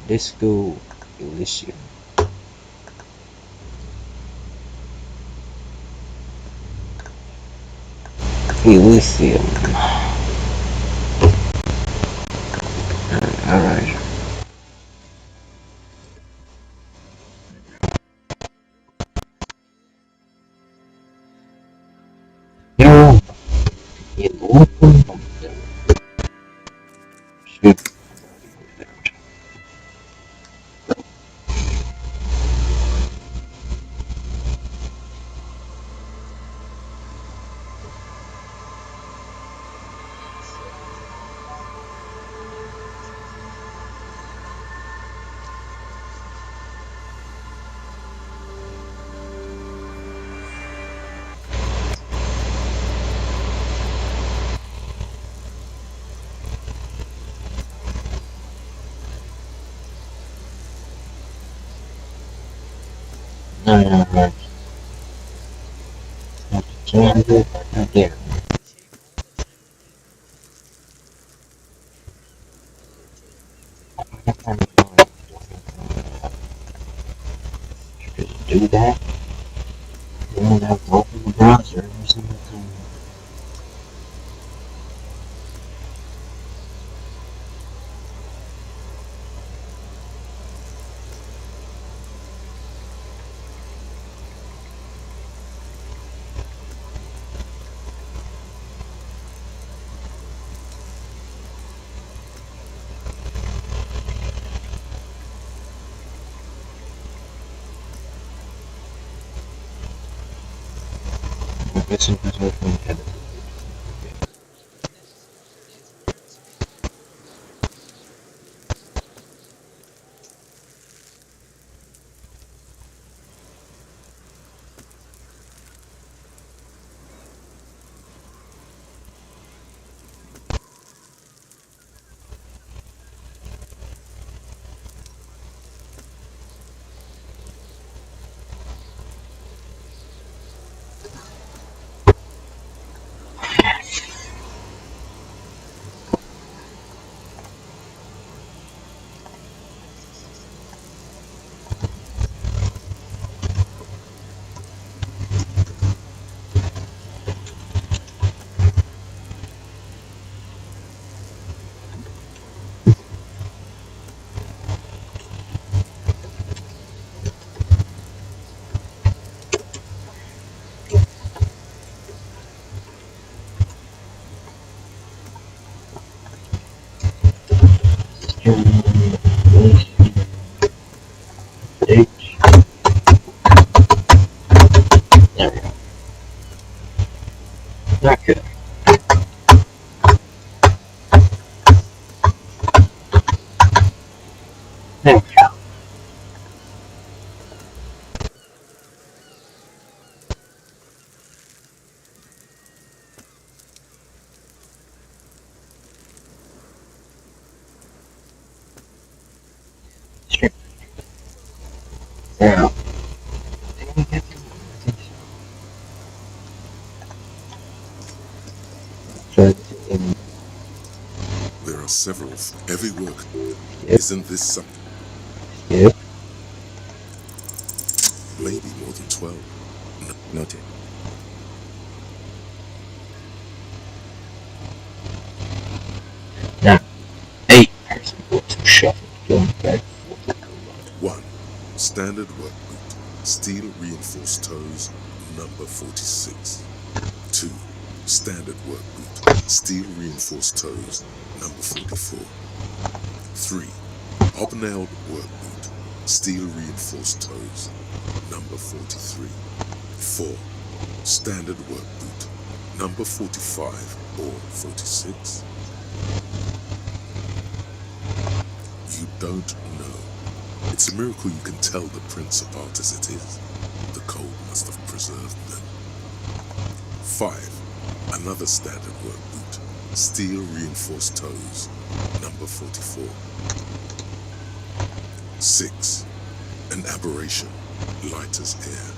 Disco Elysium. Elysium. Alright. Yo, in open should no, not change it again. Just do that. Then have to open the browser every single time. I'm guessing because I can edit. H. There we go. Okay. There we go. Sure. Now, There are several. Every work. Yep. Isn't this something? Yep. Maybe more than 12. Noted. Now, 8 person books shuffled, going back. 1. Standard work boot. Steel reinforced toes. Number 46. 2. Standard work boot. Steel reinforced toes. Number 44. 3. Hobnailed work boot. Steel reinforced toes. Number 43. 4. Standard work boot. Number 45 or 46. You don't know. It's a miracle you can tell the prints apart as it is. The cold must have preserved them. 5. Another standard work boot. Steel reinforced toes. Number 44. 6. An aberration. Light as air.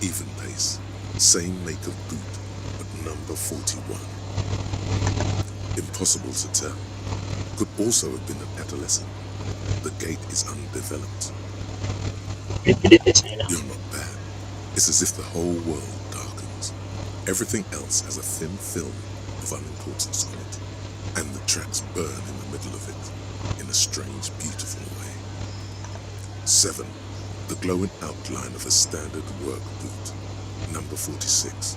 Even pace. Same make of boot, but number 41. Impossible to tell. Could also have been an adolescent. The gate is undeveloped. You're You're not bad. It's as if the whole world darkens. Everything else has a thin film of unimportance on it, and the tracks burn in the middle of it, in a strange, beautiful way. 7. The glowing outline of a standard work boot, number 46.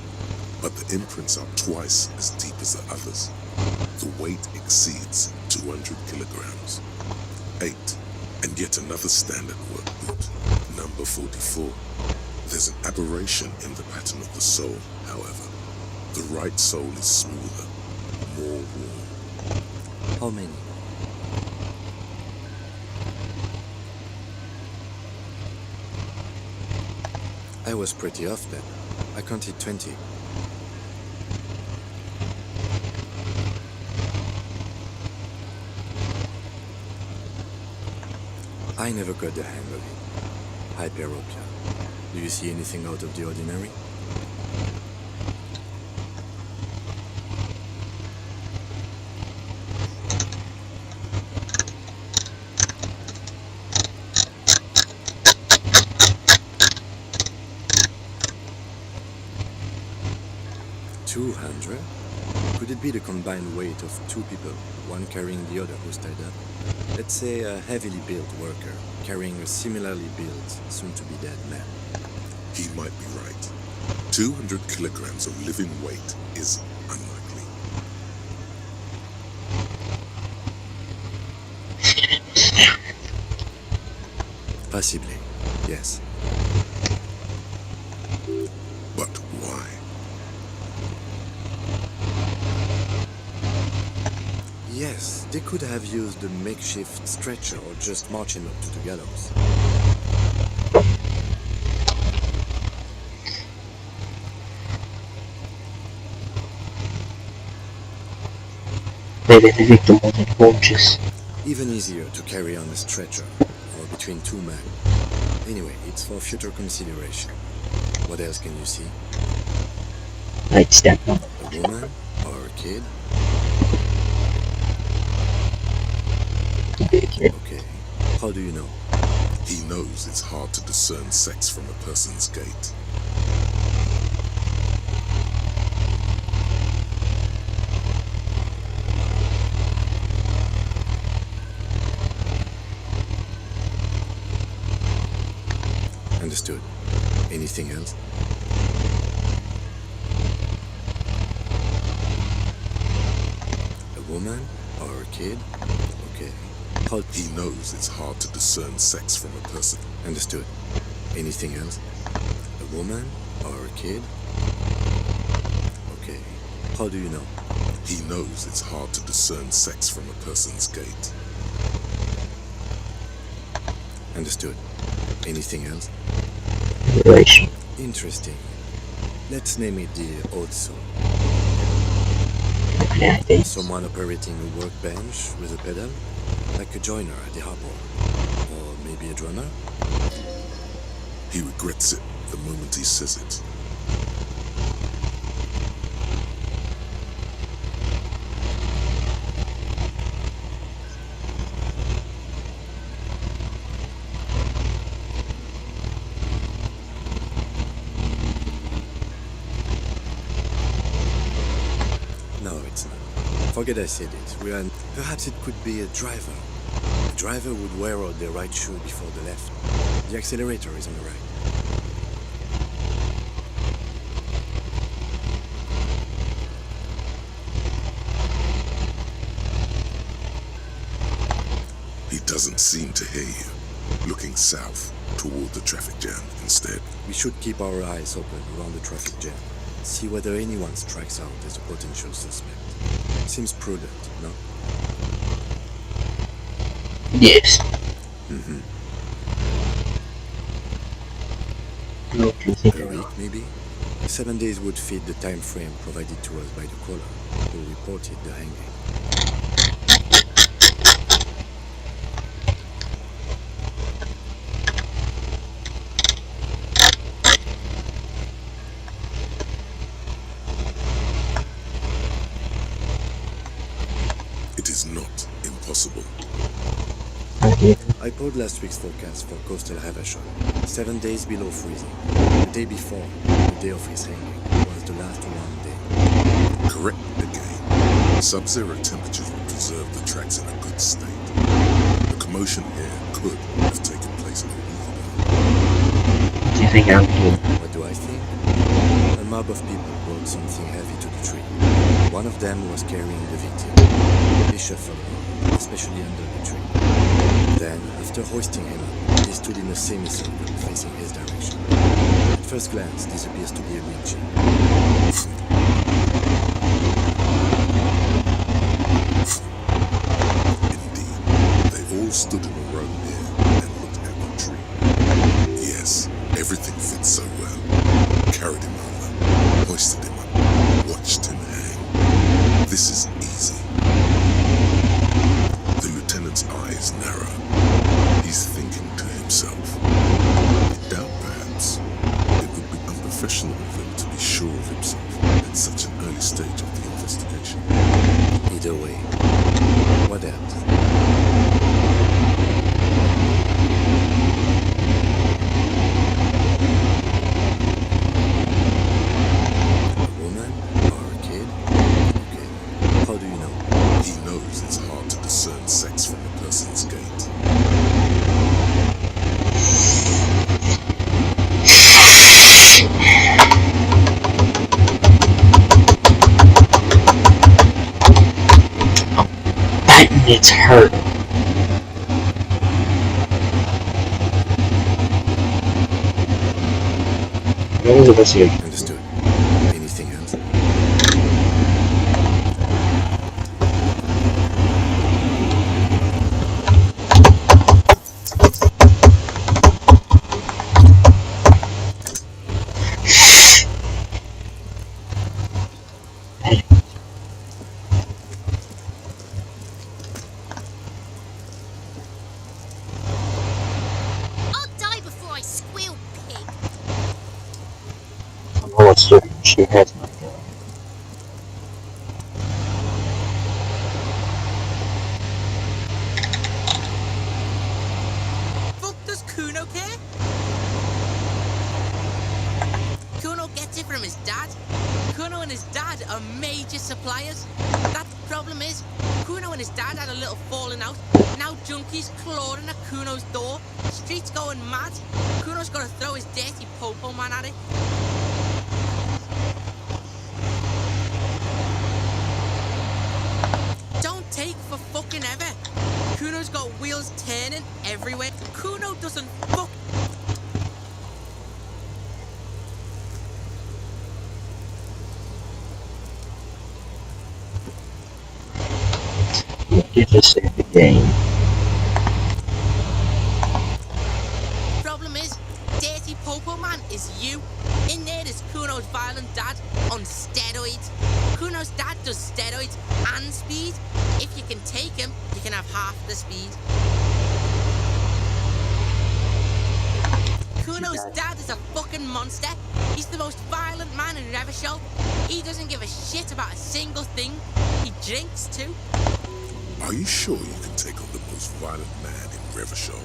But the imprints are twice as deep as the others. The weight exceeds 200 kilograms. 8. And yet another standard work boot, number 44. There's an aberration in the pattern of the sole, however. The right sole is smoother, more worn. How many? I was pretty off then. I counted 20. I never got the hang of it. Hyperopia. Do you see anything out of the ordinary? $200? Could it be the combined weight of two people, one carrying the other who's tied up? Let's say a heavily built worker carrying a similarly built, soon-to-be-dead man. He might be right. 200 kilograms of living weight is unlikely. Possibly, yes. But why? Yes, they could have used a makeshift stretcher or just march him up to the gallows. Maybe the victim was unconscious. Even easier to carry on a stretcher, or between two men. Anyway, it's for future consideration. What else can you see? Nightstand number. A woman? Or a kid? Okay. How do you know? He knows it's hard to discern sex from a person's gait. Understood. Anything else? A woman? Or a kid? Okay. How... He knows it's hard to discern sex from a person. Understood. Anything else? A woman? Or a kid? Okay. How do you know? He knows it's hard to discern sex from a person's gait. Understood. Anything else? Relation. Interesting. Let's name it the odd soul. Someone operating a workbench with a pedal, like a joiner at the harbor. Or maybe a drummer? He regrets it the moment he says it. No, it's not. Forget I said it. Perhaps it could be a driver. The driver would wear out the right shoe before the left. The accelerator is on the right. He doesn't seem to hear you, looking south toward the traffic jam instead. We should keep our eyes open around the traffic jam. See whether anyone strikes out as a potential suspect. Seems prudent, no? Yes. Mm-hmm. Look, you think A week, maybe? 7 days would fit the time frame provided to us by the caller, who reported the hanging. It is not impossible. idea. I pulled last week's forecast for coastal Havashon. 7 days below freezing. The day before, the day of his hanging, was the last one day. Correct again. Sub-zero temperatures will preserve the tracks in a good state. The commotion here could have taken place a week ago. Do you think I'm doing? What do I think? A mob of people brought something heavy to the tree. One of them was carrying the victim. They shuffled him, especially under the tree. Then, after hoisting him up, they stood in a semicircle facing his direction. At first glance, this appears to be a lynching. Indeed, they all stood in a row here and looked at the tree. Yes, everything fits so well. Carried him over, hoisted him up, watched him hang. This is easy. The lieutenant's eyes narrow. He's thinking to himself. I doubt perhaps it would be unprofessional of him to be sure of himself at such an early stage of the investigation. Either way, what else? A woman or a kid? Okay. How do you know? He knows it's hard to discern sex from a person's gait. That needs hurt. What was the best you? Understood. Anything else? I'll die before I squeal, pig. I don't know what she has my gun. Fuck does Kuno care? Kuno gets it from his dad. Kuno and his dad are major suppliers. That problem is, Kuno and his dad had a little falling out. Now junkies clawing at Kuno's door. Streets going mad. Kuno's gotta throw his dirty popo man at it. Don't take for fucking ever. Kuno's got wheels turning everywhere. Kuno doesn't fuck. You just saved the game. Problem is, Dirty Popo Man is you. In there is Kuno's violent dad on steroids. Kuno's dad does steroids and speed. If you can take him, you can have half the speed. Kuno's dad is a fucking monster. He's the most violent man in Revachol. He doesn't give a shit about a single thing. He drinks too. Are you sure you can take on the most violent man in Revachol?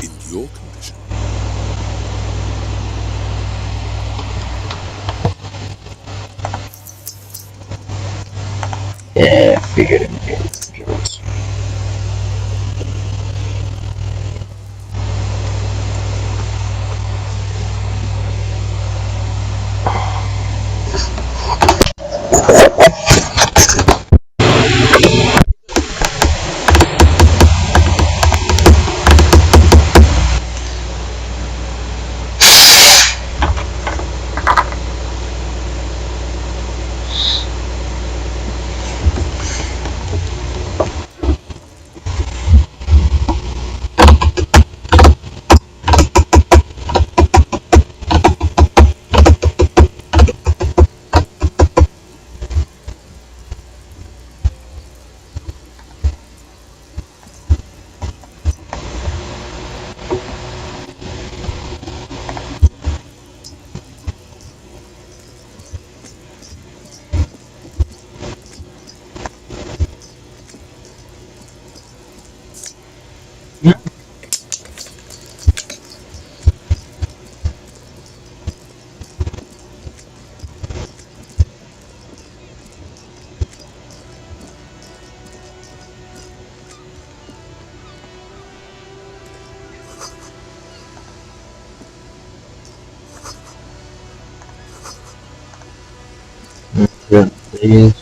In your condition? Yeah, figured it out. Yeah. Yeah, please.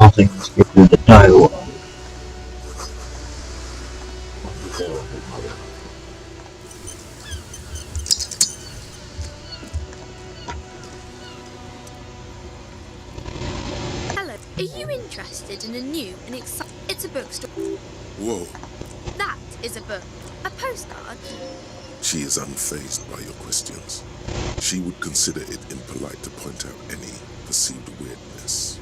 I think let's get through the dialogue. Hello, are you interested in a new and exciting... It's a bookstore. Whoa, That is a book. A postcard. she is unfazed by your questions. She would consider it impolite to point out any perceived weirdness.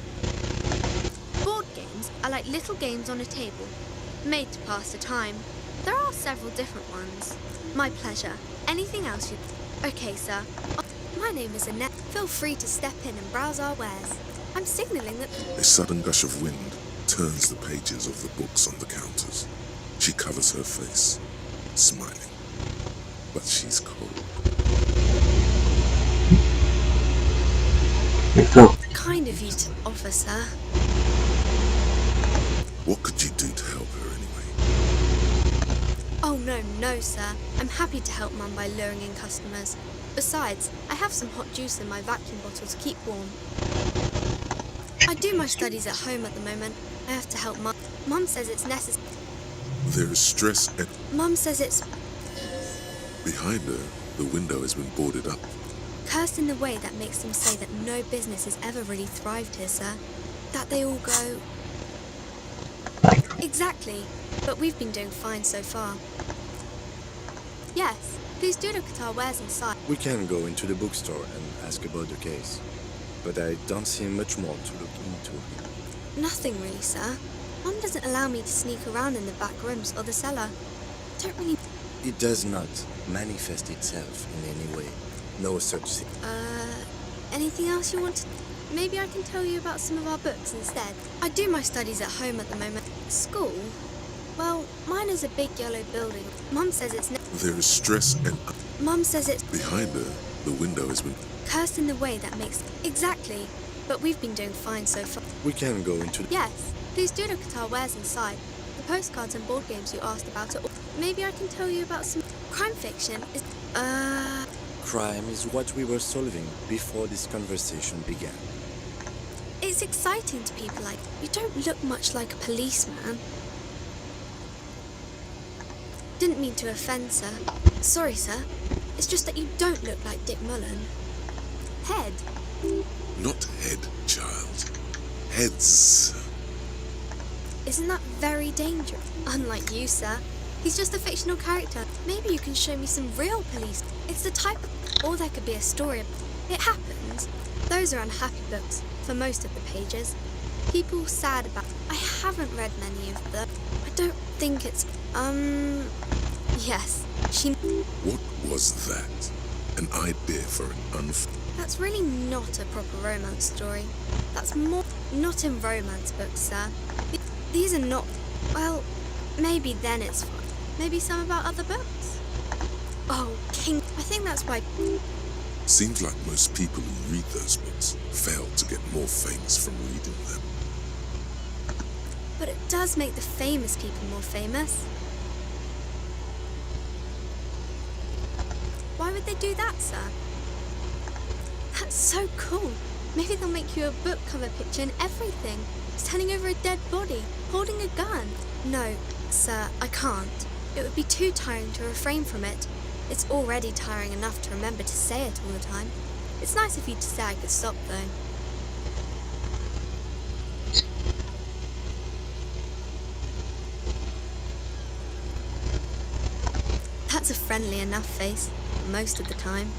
Board games are like little games on a table, made to pass the time. There are several different ones. My pleasure. Anything else you... Okay, sir. My name is Annette. Feel free to step in and browse our wares. I'm signalling that... A sudden gush of wind turns the pages of the books on the counters. She covers her face, smiling. But she's cold. Kind of you to offer, sir. What could you do to help her anyway? Oh, no, sir. I'm happy to help Mum by luring in customers. Besides, I have some hot juice in my vacuum bottle to keep warm. I do my studies at home at the moment. I have to help Mum. Mum says it's necessary. There is stress at... Mum says it's Behind her, the window has been boarded up. cursed in the way that makes them say that no business has ever really thrived here, sir. That they all go... Exactly. But we've been doing fine so far. Yes, please do look at our wares inside. We can go into the bookstore and ask about the case, but I don't see much more to look into. Nothing really, sir. Mum doesn't allow me to sneak around in the back rooms or the cellar. Don't really... It does not manifest itself in any way. No such thing. Anything else you want to... Maybe I can tell you about some of our books instead. I do my studies at home at the moment. School? Well, mine is a big yellow building. Mum says it's... There is stress and... Mum says it's... Behind her, the window has been... cursed in the way that makes... Exactly. But we've been doing fine so far. We can go into... Yes, please do look at our wares inside. The postcards and board games you asked about are all... Maybe I can tell you about some... Crime fiction is... Crime is what we were solving before this conversation began. It's exciting to people like... You don't look much like a policeman. Didn't mean to offend, sir. Sorry, sir. It's just that you don't look like Dick Mullen. Head. Not head, child. Heads. Isn't that very dangerous? Unlike you, sir. He's just a fictional character. Maybe you can show me some real police. It's the type of... Or there could be a story. It happens. Those are unhappy books, for most of the pages. People sad about... I haven't read many of them. I don't think it's... Yes, she... What was that? An idea for an That's really not a proper romance story. That's more... Not in romance books, sir. These are not... Well, maybe then it's fine. Maybe some about other books? Oh, King... I think that's why... Seems like most people who read those books fail to get more famous from reading them. But it does make the famous people more famous. Why would they do that, sir? That's so cool. Maybe they'll make you a book cover picture and everything. Standing over a dead body, holding a gun. No, sir, I can't. It would be too tiring to refrain from it. It's already tiring enough to remember to say it all the time. It's nice of you to say I could stop, though. That's a friendly enough face, most of the time.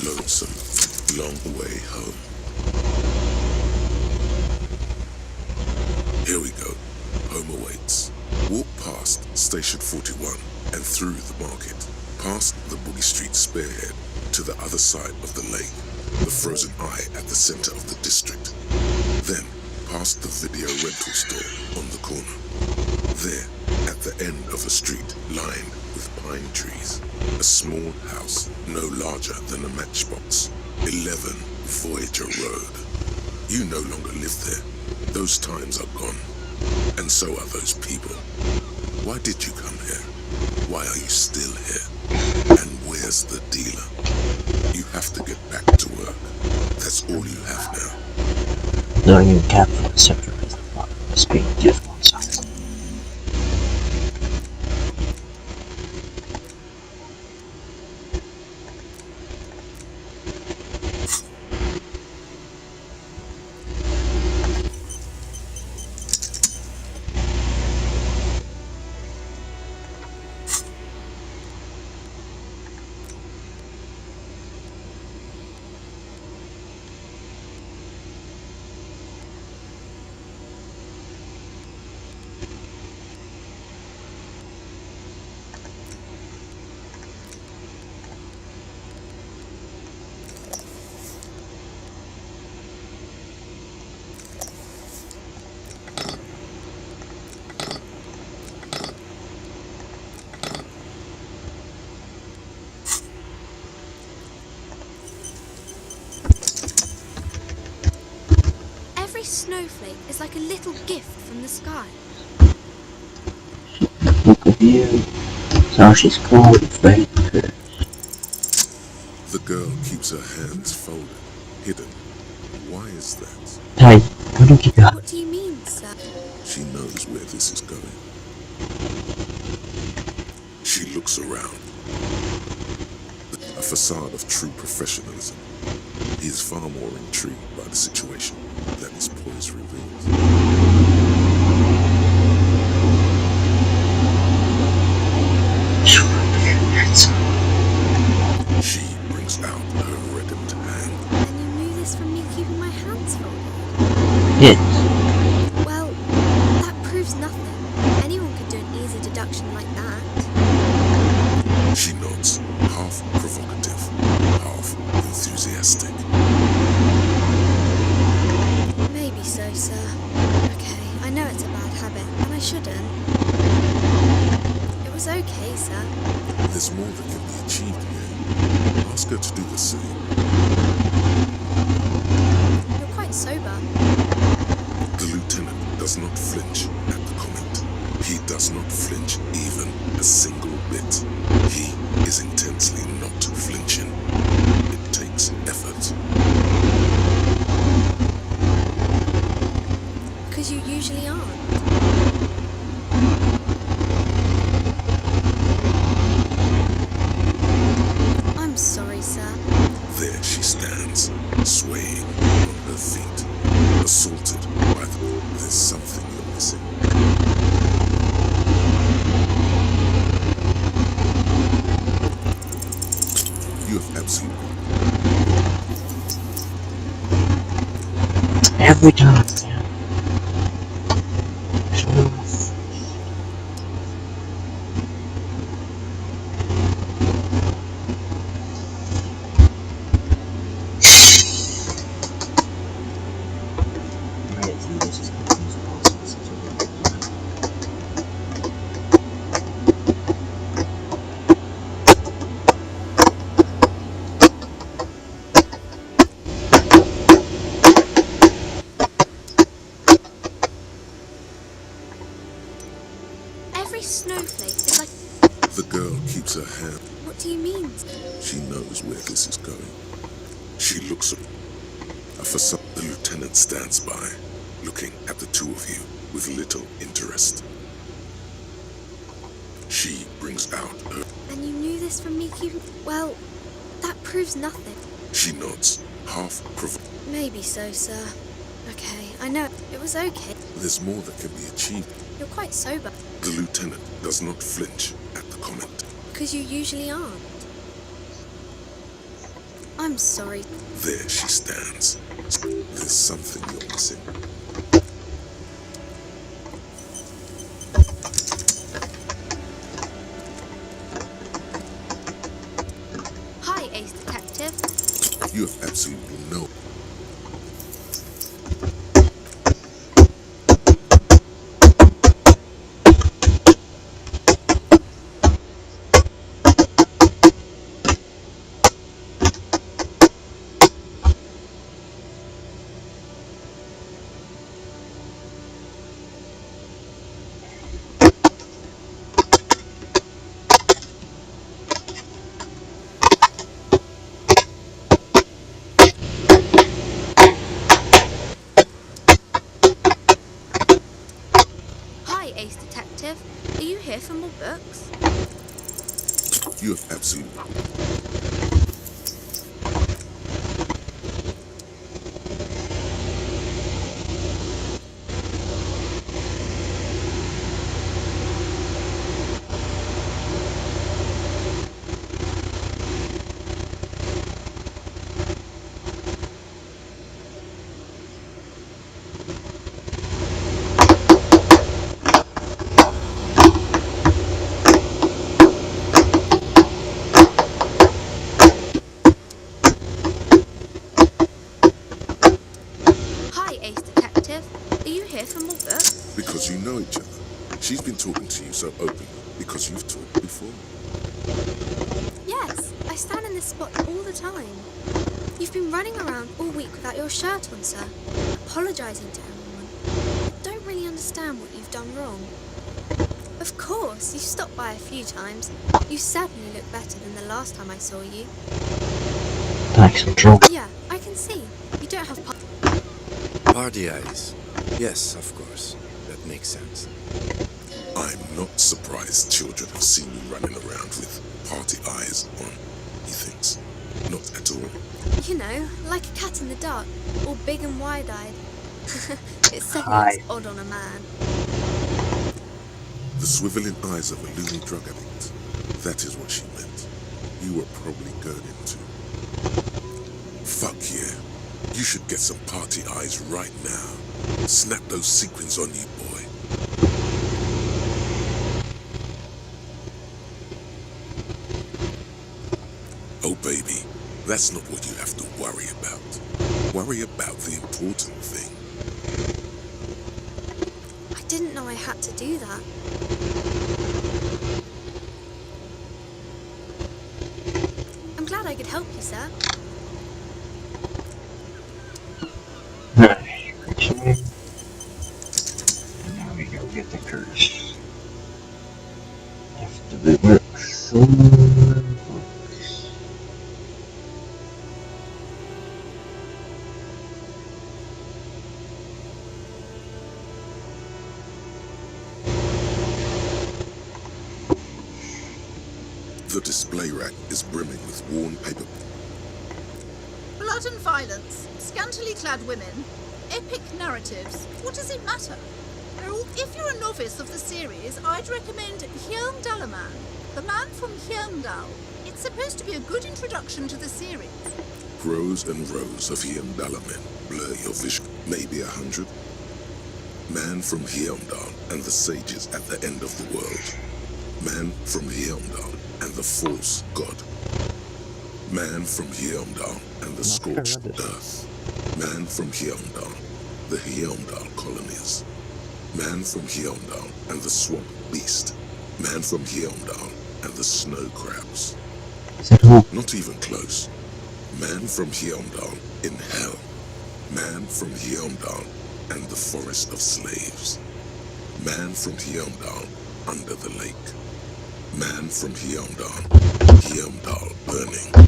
Lonesome, long way home. Here we go. Home awaits. Walk past Station 41 and through the market, past the Boogie Street spearhead to the other side of the lake. the frozen eye at the center of the district. Then, past the video rental store on the corner. There, at the end of a street lined with pine trees, a small house no larger than a matchbox. 11 Voyager Road. You no longer live there. Those times are gone. And so are those people. Why did you come here? Why are you still here? And where's the dealer? You have to get back to work. That's all you have now. Knowing you cap for the sector is the plot of this being difficult size. Every snowflake is like a little gift from the sky. Look at you. So she's called afraid of her. The girl keeps her hands folded, hidden. Why is that? Hey, why don't you go? What do you mean, sir? She knows where this is going. She looks around. A facade of true professionalism. He is far more intrigued by the situation than his poise reveals. She brings out her reddened hand. And you knew this from me keeping my hands folded? Yes. Well, that proves nothing. Anyone could do an easy deduction like that. She nods, half provocative, half enthusiastic. Maybe so, sir. Okay, I know it's a bad habit, and I shouldn't. It was okay, sir. There's more that can be achieved here. Ask her to do the same. You're quite sober. The lieutenant does not flinch at the comment. He does not flinch even a single bit. He is intensely not flinching. It takes effort. Because you usually aren't. I'm sorry, sir. There she stands, swaying on her feet, assaulted by there's something you're missing. You have absolutely Every time. Every snowflake is like... The girl keeps her hand. What do you mean? She knows where this is going. She looks up. A facade. The lieutenant stands by, looking at the two of you with little interest. She brings out her. And you knew this from me keeping... Well, that proves nothing. She nods, half provoked. Maybe so, sir. Okay, I know. It was okay. There's more that can be achieved. You're quite sober. The lieutenant does not flinch at the comment. Because you usually aren't. I'm sorry. There she stands. There's something you're missing. Hi, Ace Detective. You have absolutely no. Hi, Ace Detective. Are you here for more books? You have absolutely... Hi, Ace Detective. Are you here for more books? Because you know each other. She's been talking to you so openly because you've talked before. Yes, I stand in this spot all the time. You've been running around all week without your shirt on, sir, apologising to everyone. I don't really understand what you've done wrong. Of course, you've stopped by a few times. You certainly look better than the last time I saw you. Like some drunk. Yeah, I can see. You don't have Party eyes. Yes, of course. That makes sense. I'm not surprised children have seen you running around with party eyes on, he thinks. Not at all. You know, like a cat in the dark, all big and wide-eyed. It certainly Hi. looks odd on a man. The swiveling eyes of a loony drug addict. That is what she meant. You were probably girding too. Fuck yeah. You should get some party eyes right now. Snap those sequins on you, boy. Oh baby, that's not what you have to worry about. Worry about the important thing. I didn't know I had to do that. I'm glad I could help you, sir. Nice. Actually, and now we go get the curse. After the work so books. The display rack is brimming with worn paper. Blood and violence, scantily clad women, epic narratives. What does it matter? If you're a novice of the series, I'd recommend Hjelmdalaman, the man from Hjelmdal. It's supposed to be a good introduction to the series. Rows and rows of Hjelmdalamen blur your vision, maybe 100. Man from Hjelmdal and the sages at the end of the world. Man from Hjelmdal and the false god. Man from Hjelmdal and the scorched earth. Man from Hjelmdal, the Hjelmdal colonies. Man from Hjelmdal and the swamp beast. Man from Hjelmdal and the snow crabs. Is that who? Not even close. Man from Hjelmdal in hell. Man from Hjelmdal and the forest of slaves. Man from Hjelmdal under the lake. Man from Hjelmdal, Hjelmdal burning.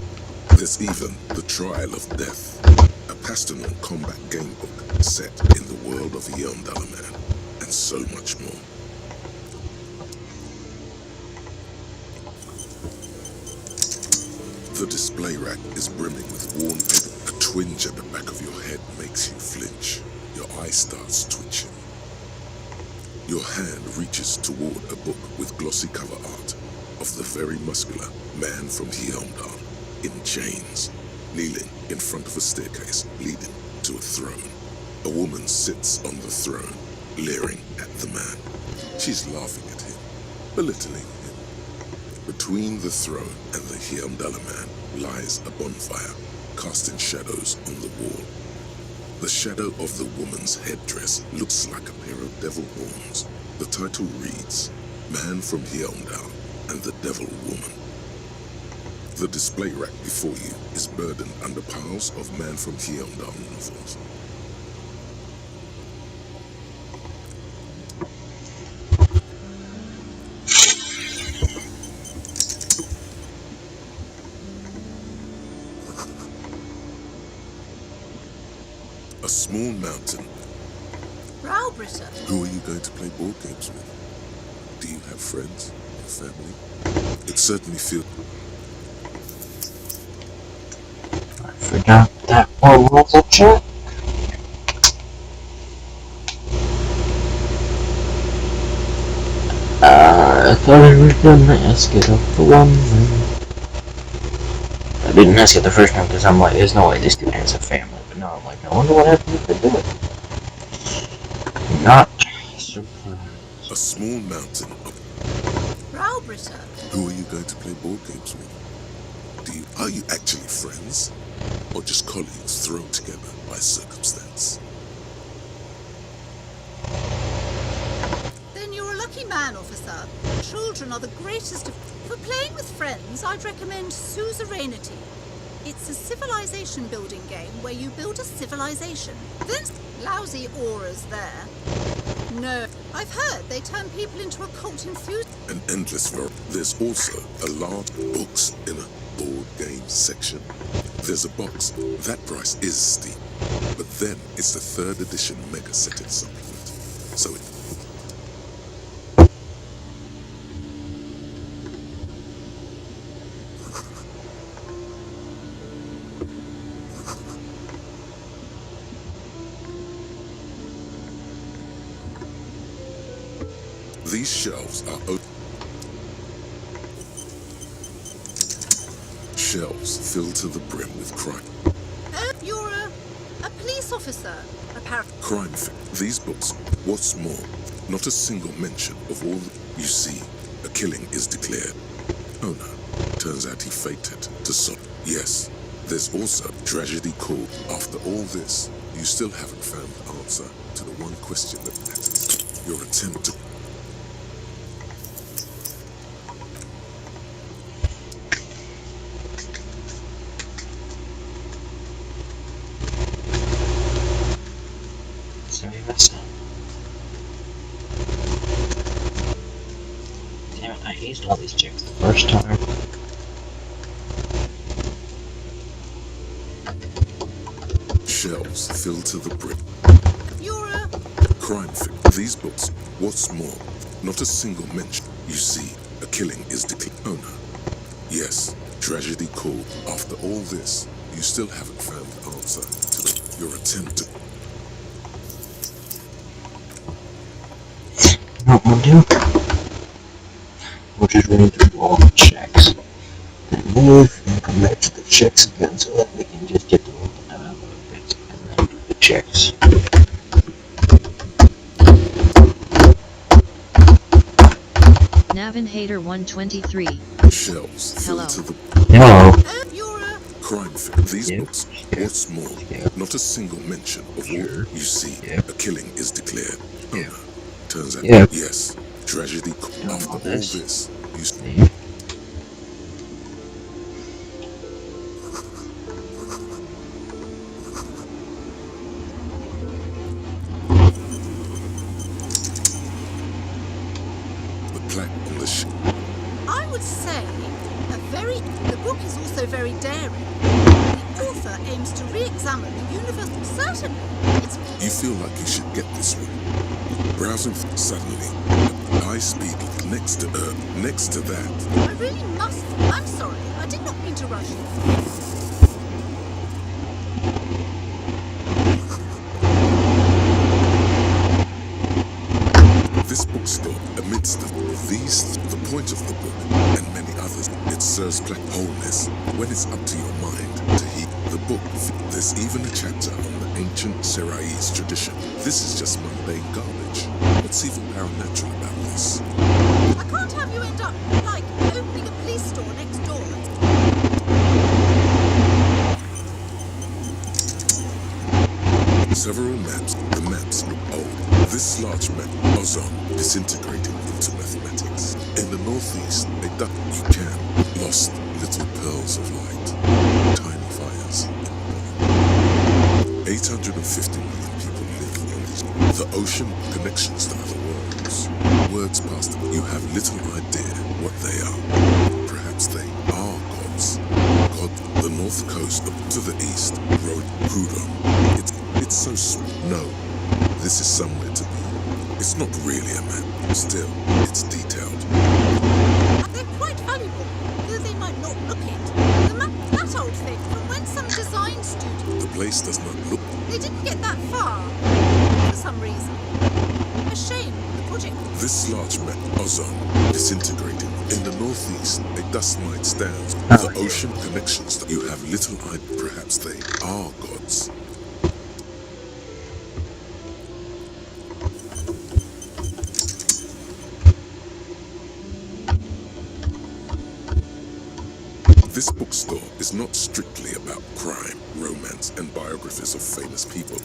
There's even the Trial of Death, a Pasternon combat gamebook set in the world of Hjelmdalaman, and so much more. The display rack is brimming with worn paper. A twinge at the back of your head makes you flinch. Your eye starts twitching. Your hand reaches toward a book with glossy cover art of the very muscular man from Hjelmdal in chains, kneeling in front of a staircase leading to a throne. A woman sits on the throne, leering at the man. She's laughing at him, belittling him. Between the throne and the Hjelmdalaman lies a bonfire. casting shadows on the wall. The shadow of the woman's headdress looks like a pair of devil horns. The title reads, Man from Hyeongdal and the Devil Woman. The display rack before you is burdened under piles of Man from Hyeongdal novels. A small mountain. Browbritter. Who are you going to play board games with? Do you have friends or family? It certainly feels... I forgot that one was a check. I thought I was gonna ask it of the woman. I didn't ask it the first time because I'm like, there's no way this dude has a family. But now I'm like, I wonder what happened if they do it. Not surprised. A small mountain. Browbritter. Who are you going to play board games with? Are you actually friends? Or just colleagues thrown together by circumstance? Then you're a lucky man, officer. Children are the greatest of... For playing with friends, I'd recommend Suzerainty. It's a civilization building game where you build a civilization. Then lousy auras there. No, I've heard they turn people into a cult infused. An endless variety. There's also a large books in a board game section. There's a box. That price is steep. But then it's the 3rd edition Mega Setted supplement. So it... These shelves are open. Shelves filled to the brim with crime. You're a police officer, apparently. Crime. These books, what's more, not a single mention of all you see. A killing is declared. Oh no, turns out he fated to solve. Yes, there's also tragedy called. After all this, you still haven't found the answer to the one question that matters. Your attempt to... So we messed up. Damn it, I used all these checks the first time. Shelves filled to the brim. You're a... Crime. These books, what's more, not a single mention. You see, a killing is declared. Oh no. Yes, tragedy called. After all this, you still haven't found the answer to your attempt to... What we'll do, we'll just read through all the checks, then leave and come back to the checks again so that we can just get them out of the bits and then do the checks. Navin Hater 123. Shelves Hello. filled to the... Hello. You're a... Crime. These Yeah. books, what's more, not a single mention of all you see. Yeah. A killing is declared. Oh Yeah. no. Turns out, Yeah. yes, tragedy. After all this. this, you... See? The plaque on the I would say the book is also very daring. The author aims to re-examine the universe. Certainly, it's... You feel like you should get this one. Browsing suddenly, high speed next to that. I really must... I'm sorry, I did not mean to rush you. This bookstore, amidst the point of the book and many others, it serves black wholeness when it's up to your mind to heed the book. There's even a chapter on the ancient Seraïs tradition. This is just mundane garbage. What's even paranatural about this? I can't have you end up, like, opening a police store next door. Several maps, the maps look old. This large map, ozone, disintegrating into mathematics. In the northeast, a duck you can lost little pearls of light, tiny fires. 850 million people live on these. The ocean connections to other worlds. Words past them, you have little idea what they are. Perhaps they are gods. God, the north coast up to the east, road Pyro. It's so small. No, this is somewhere to be. It's not really a map. Still, it's detailed. They're quite valuable, though they might not look it. The map, that old thing, from when some design student. The place does not look. They didn't get that far, for some reason. A shame, the project. This large map, ozone, disintegrating. In the northeast, a dust mite stands. The ocean connections that you have little idea. Perhaps they are gods. This bookstore is not strictly about crime, romance, and biographies of famous people.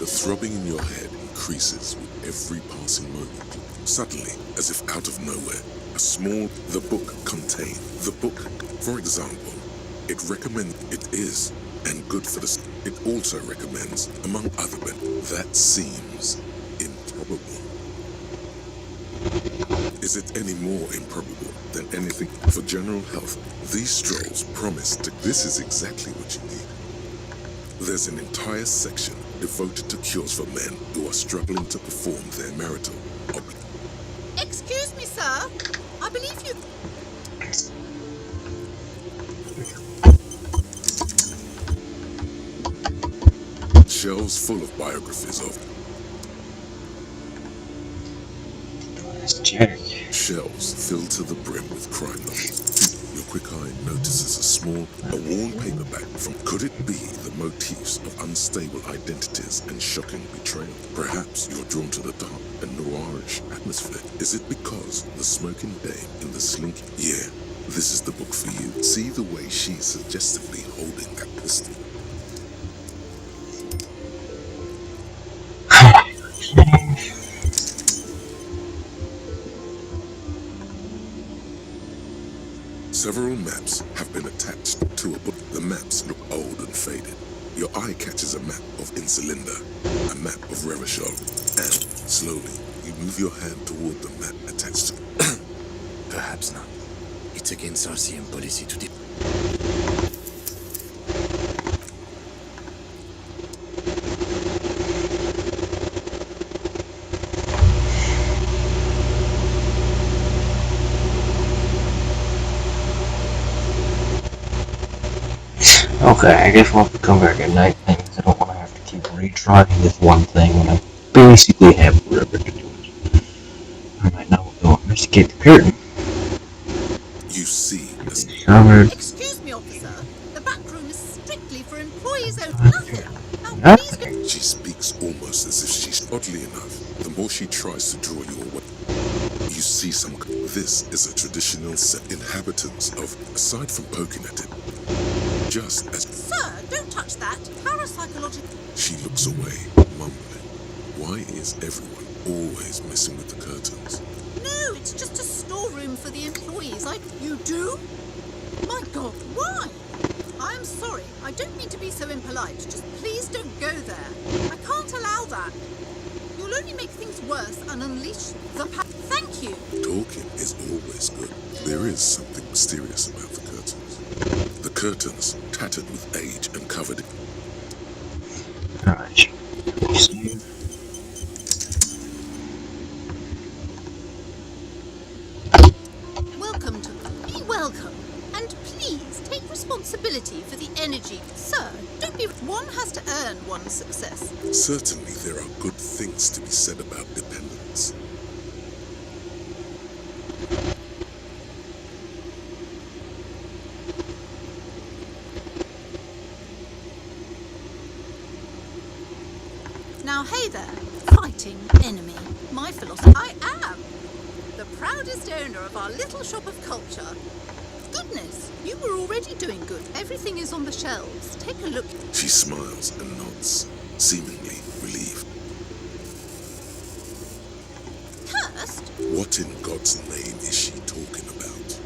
The throbbing in your head increases with every passing moment. Suddenly, as if out of nowhere, the book contains. The book, for example, it recommends it is, and good for the. It also recommends, among other men, that seems improbable. Is it any more improbable than anything for general health? These strolls promise to. This is exactly what you need. There's an entire section devoted to cures for men who are struggling to perform their marital obligations. Excuse me, sir. I believe you. Shelves full of biographies of. Shelves filled to the brim with crime novels. Your quick eye notices a worn paperback from. Could it be the motifs of unstable identities and shocking betrayal? Perhaps you're drawn to the dark and noirish atmosphere. Is it because the smoking dame in the slinky? Yeah, this is the book for you. See the way she's suggestively holding that pistol. Several maps have been attached to a book. The maps look old and faded. Your eye catches a map of Insulinda, a map of Revachol, and slowly you move your hand toward the map attached to. Perhaps not. It's against RCM policy to Okay, I guess we'll have to come back at night because I don't want to have to keep retrying this one thing when I basically have forever to do it. Alright, now we'll go investigate the curtain. You see, Excuse me, officer. The back room is strictly for employees only. Nothing. Now, please get. She speaks almost as if she's. Oddly enough, the more she tries to draw you away, you see some. This is a traditional set. Inhabitants of. Aside from poking at it, just as. Sir, don't touch that. Parapsychological. She looks away, mumbling. Why is everyone always messing with the curtains? No, it's just a storeroom for the employees. You do? My God, why? I'm sorry. I don't mean to be so impolite. Just please don't go there. I can't allow that. You'll only make things worse and unleash the Thank you. Talking is always good. There is something mysterious about the curtains. The curtains, tattered with age and covered in. Alright. Welcome to. Be welcome. And please take responsibility for the energy. Sir, don't be. One has to earn one's success. Certainly there are good things to be said about dependence. Now, hey there, fighting enemy. My philosophy. I am the proudest owner of our little shop of culture. Goodness, you were already doing good. Everything is on the shelves. Take a look. She smiles and nods. seemingly relieved. Cursed? What in God's name is she talking about?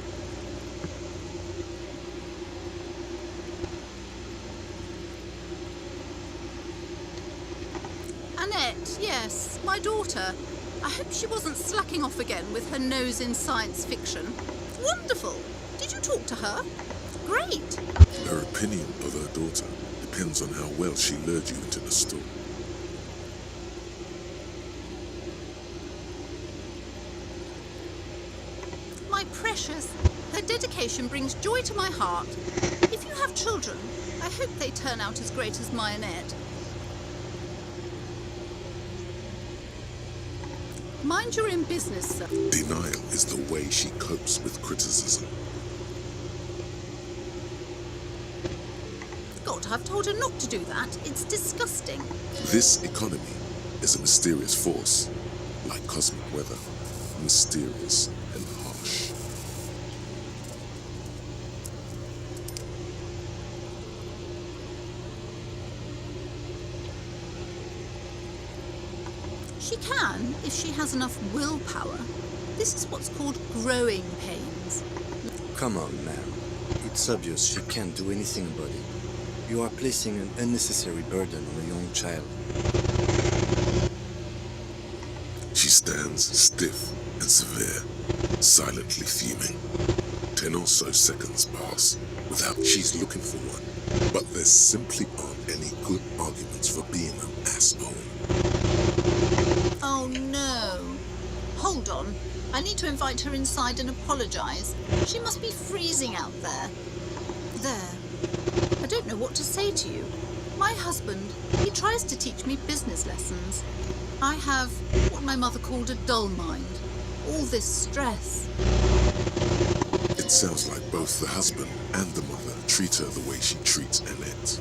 Annette, yes, my daughter. I hope she wasn't slacking off again with her nose in science fiction. Wonderful! Did you talk to her? Great! Her opinion of her daughter depends on how well she lured you into the store. My precious, her dedication brings joy to my heart. If you have children, I hope they turn out as great as my Annette. Mind your own business, sir. Denial is the way she copes with criticism. God, I've told her not to do that. It's disgusting. This economy is a mysterious force, like cosmic weather, mysterious and harsh. She can, if she has enough willpower. This is what's called growing pains. Come on, ma'am. It's obvious she can't do anything about it. You are placing an unnecessary burden on a young child. She stands stiff and severe, silently fuming. 10 or so seconds pass without she's looking for one, but there simply aren't any good arguments for being an asshole. Oh no. Hold on. I need to invite her inside and apologize. She must be freezing out there. There. I don't know what to say to you. My husband, he tries to teach me business lessons. I have what my mother called a dull mind. All this stress. It sounds like both the husband and the mother treat her the way she treats Annette.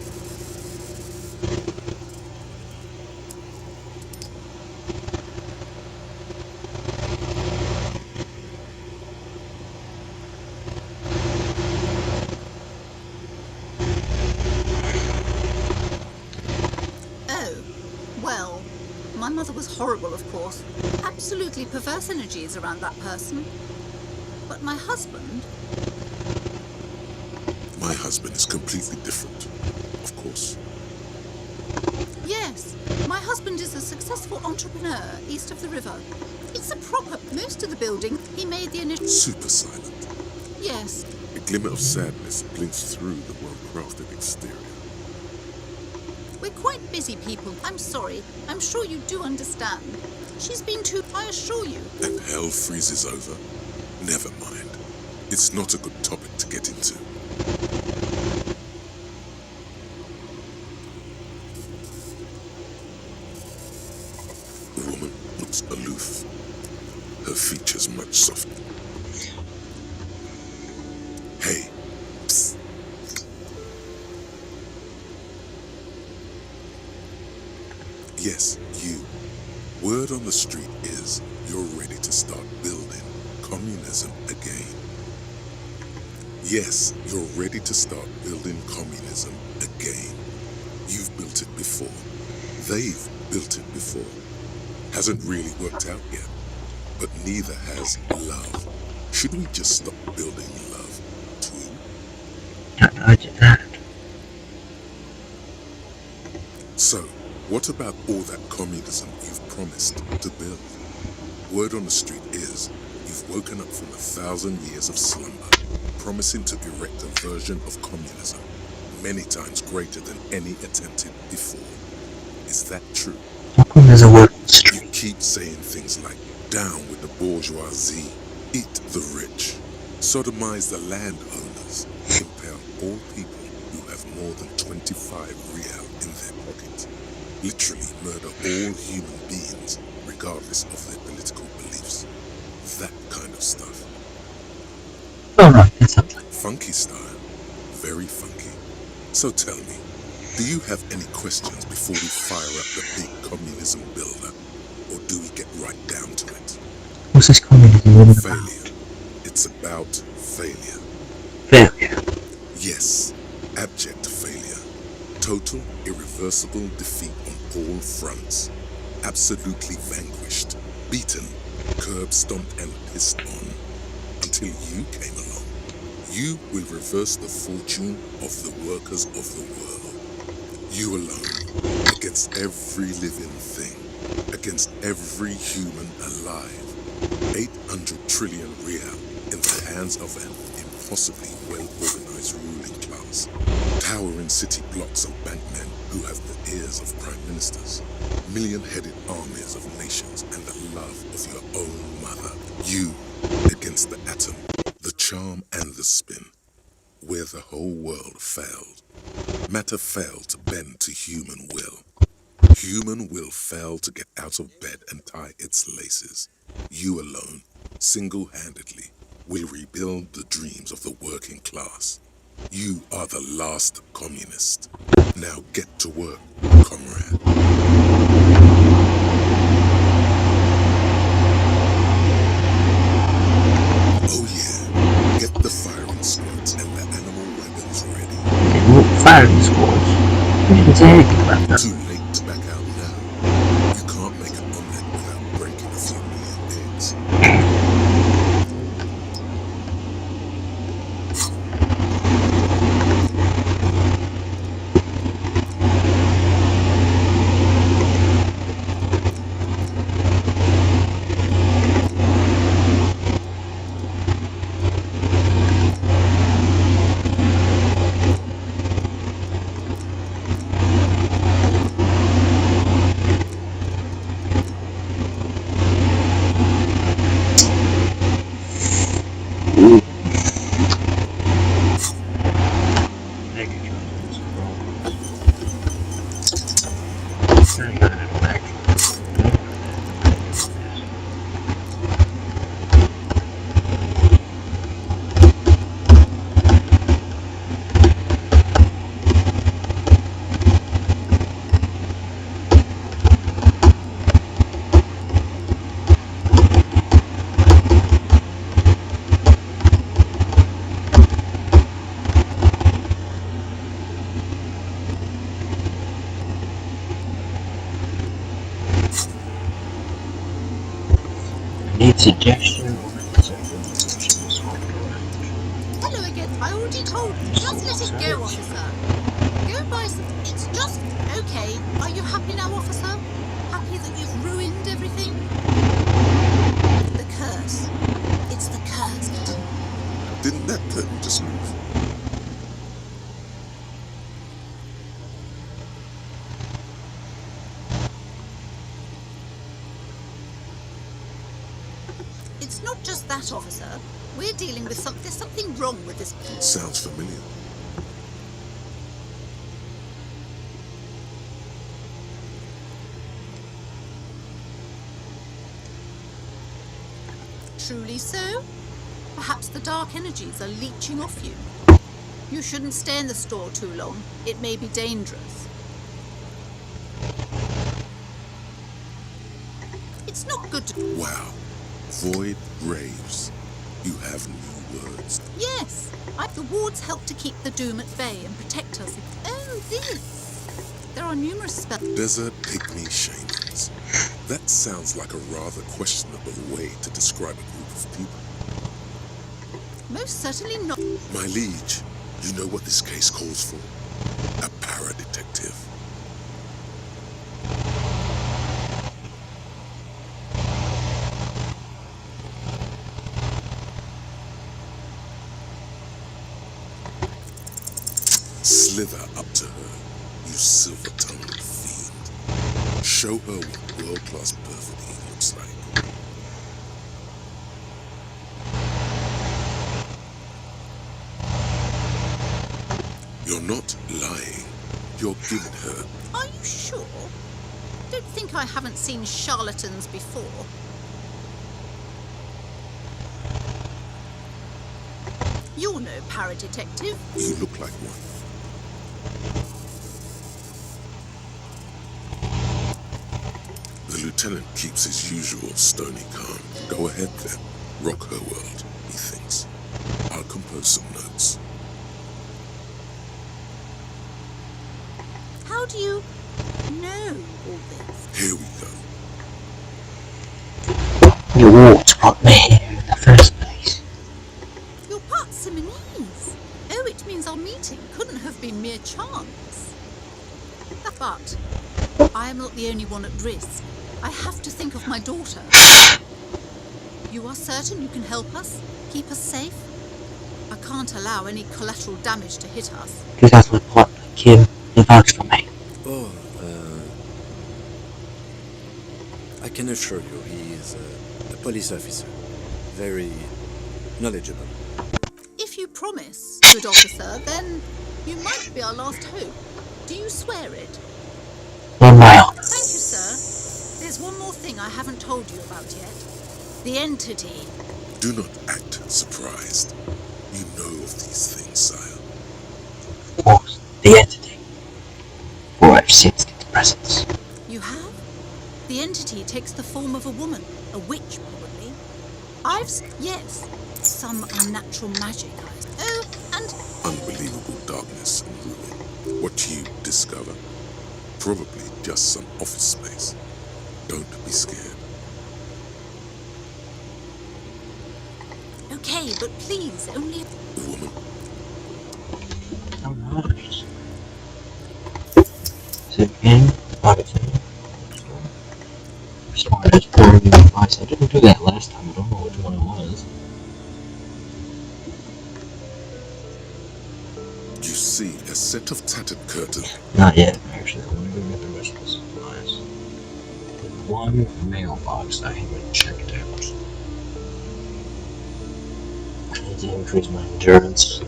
My mother was horrible, of course. Absolutely perverse energies around that person. But my husband... My husband is completely different, of course. Yes, my husband is a successful entrepreneur east of the river. It's a proper... Most of the building, he made the initial... Super silent. Yes. A glimmer of sadness blinks through the well-crafted exterior. We're quite busy people. I'm sorry. I'm sure you do understand. She's been too... I assure you. And hell freezes over? Never mind. It's not a good topic to get into. The woman looks aloof, her features much softer. Hey, psst. Yes, you. Word on the street is you're ready to start building communism again. Yes, you're ready to start building communism again. You've built it before. They've built it before. Hasn't really worked out yet. But neither has love. Should we just stop building love, too? I did that. So, what about all that communism you've promised to build? Word on the street is you've woken up from 1,000 years of slumber, promising to erect a version of communism many times greater than any attempted before. Is that true? How come there's a word on the You street? keep saying things like, down with the bourgeoisie, eat the rich, sodomize the landowners, impel all people who have more than 25 real in their pockets, literally murder all human beings regardless of their political beliefs. That kind of stuff. Alright, that sounds like Funky style. Very funky. So tell me, do you have any questions before we fire up the big communism builder? Or do we get right down to it? what's this communism really about? Failure. It's about failure. Failure. Yes, abject failure. Total, irreversible defeat on all fronts. Absolutely vanquished, beaten, curb-stomped and pissed on. Until you came along. You will reverse the fortune of the workers of the world. You alone, against every living thing, against every human alive. 800 trillion real in the hands of an impossibly well-organized ruling class. Towering city blocks of bankmen who have the ears of prime ministers. Million-headed armies of nations and the love of your own mother. You against the atom, the charm and the spin. Where the whole world failed. Matter failed to bend to human will. Human will failed to get out of bed and tie its laces. You alone, single-handedly, will rebuild the dreams of the working class. You are the last communist. Now get to work, comrade. Oh yeah, get the firing squads and the animal weapons ready. Firing squads? We didn't say anything about that. Too late to back out now. You can't make an omelette without breaking a few million eggs. Need suggestion? Hello again. I already told you. Just let it go, officer. Go buy some. It's just okay. Are you happy now, officer? Happy that you've ruined everything? The curse. It's the curse. Didn't that curtain just move? It's not just that, officer. We're dealing with there's something wrong with this. Sounds familiar. Truly so? Perhaps the dark energies are leeching off you. You shouldn't stay in the store too long. It may be dangerous. It's not good to... Wow. Void Graves. You have new words. Yes, the wards help to keep the doom at bay and protect us. Oh, this! There are numerous spells. Desert pygmy shamans. That sounds like a rather questionable way to describe a group of people. Most certainly not. My liege, you know what this case calls for? A para-detective. Slither up to her, you silver-tongued fiend. Show her what world-class perfidy looks like. You're not lying. You're giving her. Are you sure? Don't think I haven't seen charlatans before. You're no para-detective. You look like one. The lieutenant keeps his usual stony calm. Go ahead then. Rock her world, he thinks. I'll compose some notes. How do you know all this? Here we go. You walked brought me here in the first place. You're part Simonese. Oh, it means our meeting couldn't have been mere chance. But I am not the only one at risk. I have to think of my daughter. You are certain you can help us? Keep us safe? I can't allow any collateral damage to hit us. Because that's my partner, Kim. You vouch for me. Oh, I can assure you he is a police officer. Very knowledgeable. If you promise, good officer, then you might be our last hope. Do you swear it? On my honor. Thank you, sir. There's one more thing I haven't told you about yet. The entity. Do not act surprised. You know of these things, sire. Of course, the entity. For I've sensed its presence. You have? The entity takes the form of a woman. A witch, probably. Yes. Some unnatural magic. Oh, and Unbelievable darkness and ruin. What you discover? Probably just some office space. Don't be scared. okay, but please, only. The woman. Alright. So again, Spider's pouring advice. I didn't do that last time, I don't know which one it was. You see a set of tattered curtains. Not yet, actually. I want to go get the rest of the supplies. One mailbox I haven't checked out. I need to increase my endurance.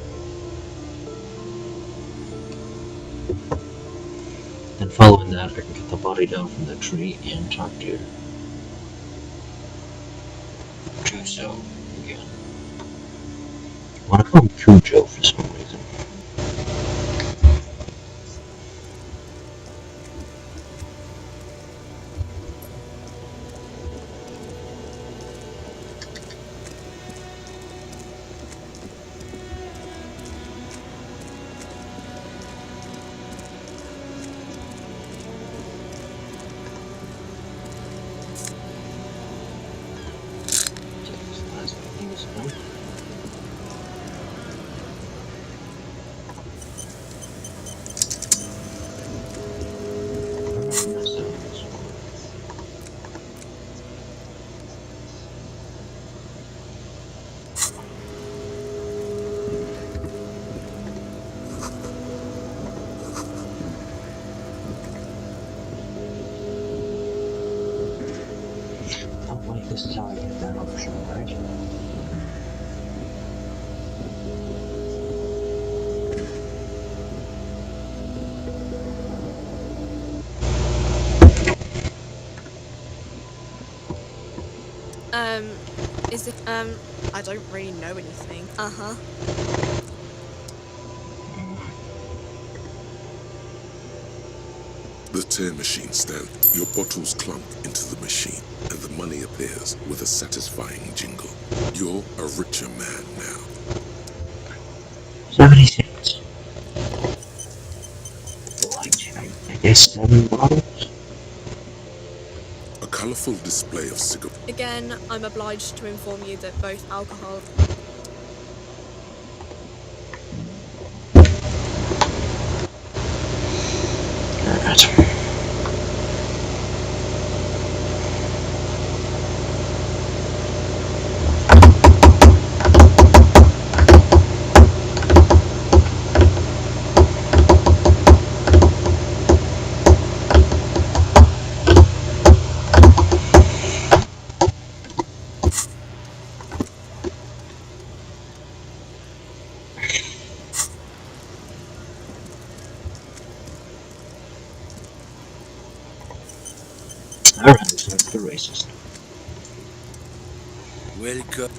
And following that, I can get the body down from the tree and talk to Cujo again. I want to call him Cujo for some reason. This is how I get that option, right? Is it, I don't really know anything. Uh-huh. The tear machine stand. Your bottles clunk into the machine, and the money appears with a satisfying jingle. You're a richer man now. 70 cents. Like, I guess 7 bottles? A colourful display of cigarettes. Again, I'm obliged to inform you that both alcohol Alright. Alright, so it's the racist. Welcome.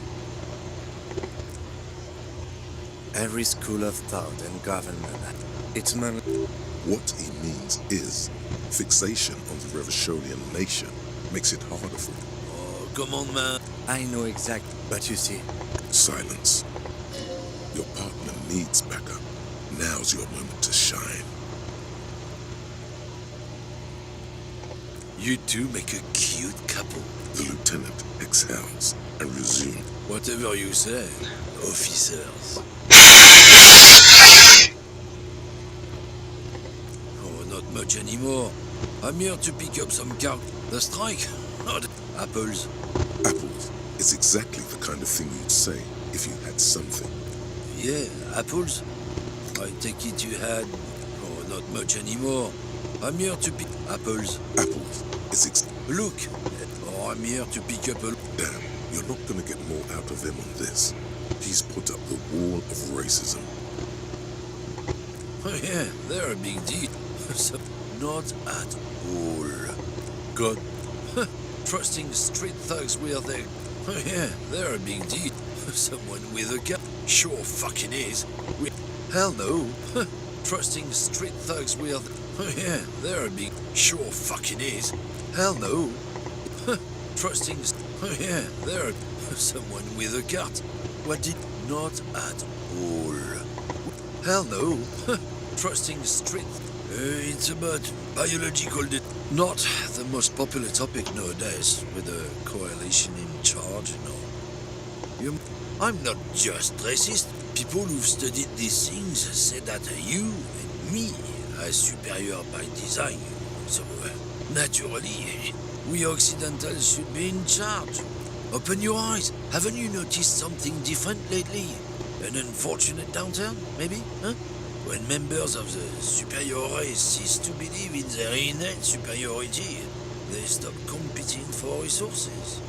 Every school of thought and government. It's man. What he means is fixation on the Revacholian nation makes it harder for you. Oh, come on, man. I know exactly, but you see. Silence. Your partner needs backup. Now's your moment to shine. You two make a cute couple. The lieutenant exhales and resumes. Whatever you say, officers. Oh, not much anymore. I'm here to pick up some cow. The strike? Apples. Apples is exactly the kind of thing you'd say if you had something. Yeah, apples. I take it you had... Oh, not much anymore. I'm here to pick... Apples. Apples is Look. Oh, I'm here to pick up a... Damn, you're not gonna get more out of him on this. He's put up the wall of racism. Oh yeah, they're a big deal. So, not at all. God. Trusting street thugs with their... Oh yeah, they're a big deal. Someone with a gun. Sure fucking is. Hell no. Trusting street thugs with... Oh yeah, they're a big... Sure fucking is. Hell no. Trusting... Oh yeah, they're... Someone with a cut. What did... Not at all. Hell no. Trusting street... it's about biological... Not the most popular topic nowadays, with the coalition in charge and all. I'm not just racist. People who've studied these things say that you and me are superior by design. So, naturally, we Occidentals should be in charge. Open your eyes. Haven't you noticed something different lately? An unfortunate downturn, maybe? Huh? When members of the superior race cease to believe in their innate superiority, they stop competing for resources.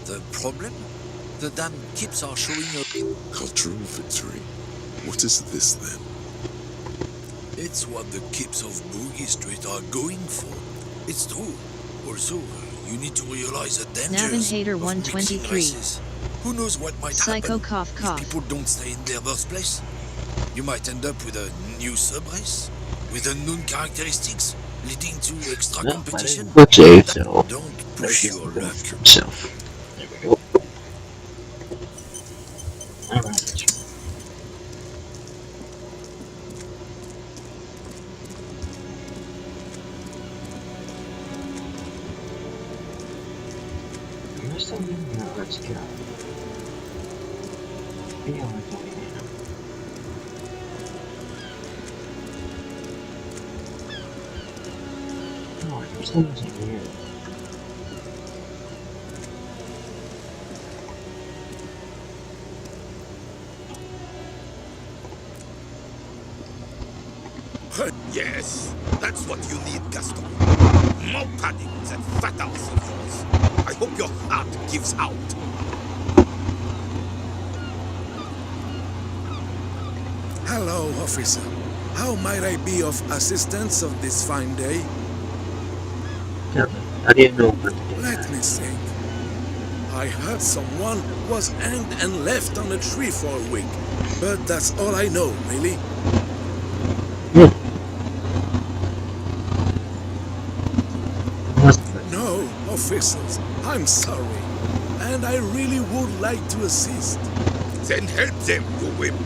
The problem? The damn kips are showing up. Cultural victory. What is this then? It's what the kips of Boogie Street are going for. It's true. Also, you need to realize the dangers Hater of 123. mixing races. Who knows what might Psycho happen cough cough. if people don't stay in their birthplace? You might end up with a new sub-race, with unknown characteristics, leading to extra competition. So Don't push your luck. himself. There we go. Alright. No, let's go. Yeah, we're going in. Oh, there's something here. Yes, that's what you need, Gaston. More padding in that fat house of yours. I hope your heart gives out. Hello, officer. How might I be of assistance on this fine day? Tell me, I didn't know what to do. Let me think. I heard someone was hanged and left on a tree for a week, but that's all I know, really. No, officers, I'm sorry, and I really would like to assist. Then help them, you wimp.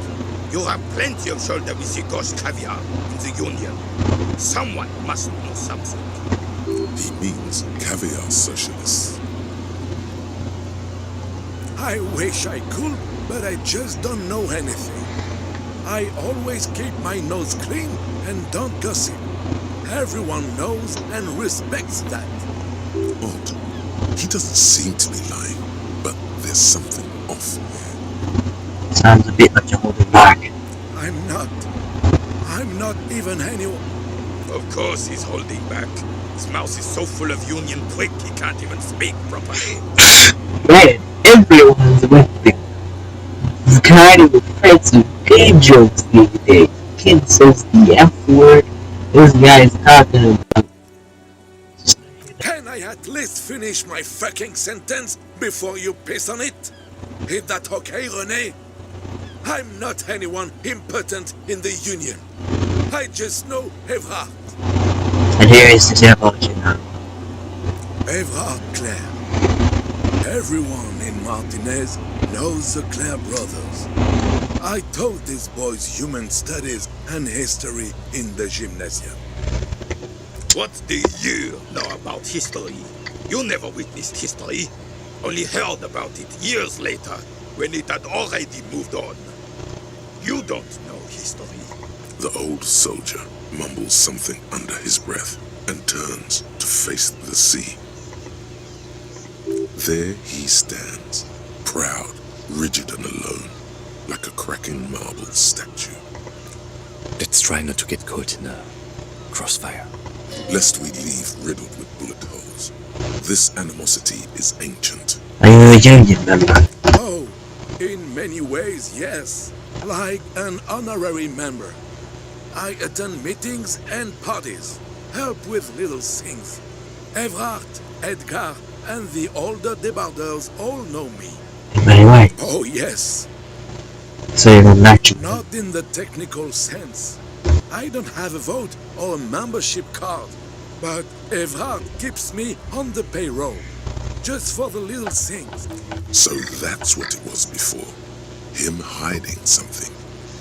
You have plenty of shoulder with the ghost caviar in the Union. Someone must know something. He means caviar socialists. I wish I could, but I just don't know anything. I always keep my nose clean and don't gossip. Everyone knows and respects that. Odd. He doesn't seem to be lying, but there's something off here. Sounds a bit like you're holding back. I'm not even anyone. Of course he's holding back. His mouth is so full of Union prick he can't even speak properly. Man, everyone's whipping. This kind of offensive gay jokes these days. Kid says the F word. This guy's talking about. Can I at least finish my fucking sentence before you piss on it? Is that okay, René? I'm not anyone important in the Union. I just know Evrard. And here is to say about you now. Evrard Claire. Everyone in Martinez knows the Claire brothers. I taught these boys human studies and history in the gymnasium. What do you know about history? You never witnessed history, only heard about it years later when it had already moved on. You don't know history. The old soldier mumbles something under his breath and turns to face the sea. There he stands, proud, rigid and alone, like a cracking marble statue. Let's try not to get caught in a crossfire. Lest we leave riddled with bullet holes. This animosity is ancient. Are you a union member? Oh, in many ways, yes. Like an honorary member. I attend meetings and parties, help with little things. Evrard, Edgar, and the older debarders all know me. In many ways. Oh, yes. So you're not natural. Not in the technical sense. I don't have a vote or a membership card, but Evrard keeps me on the payroll, just for the little things. So that's what it was before. Him hiding something.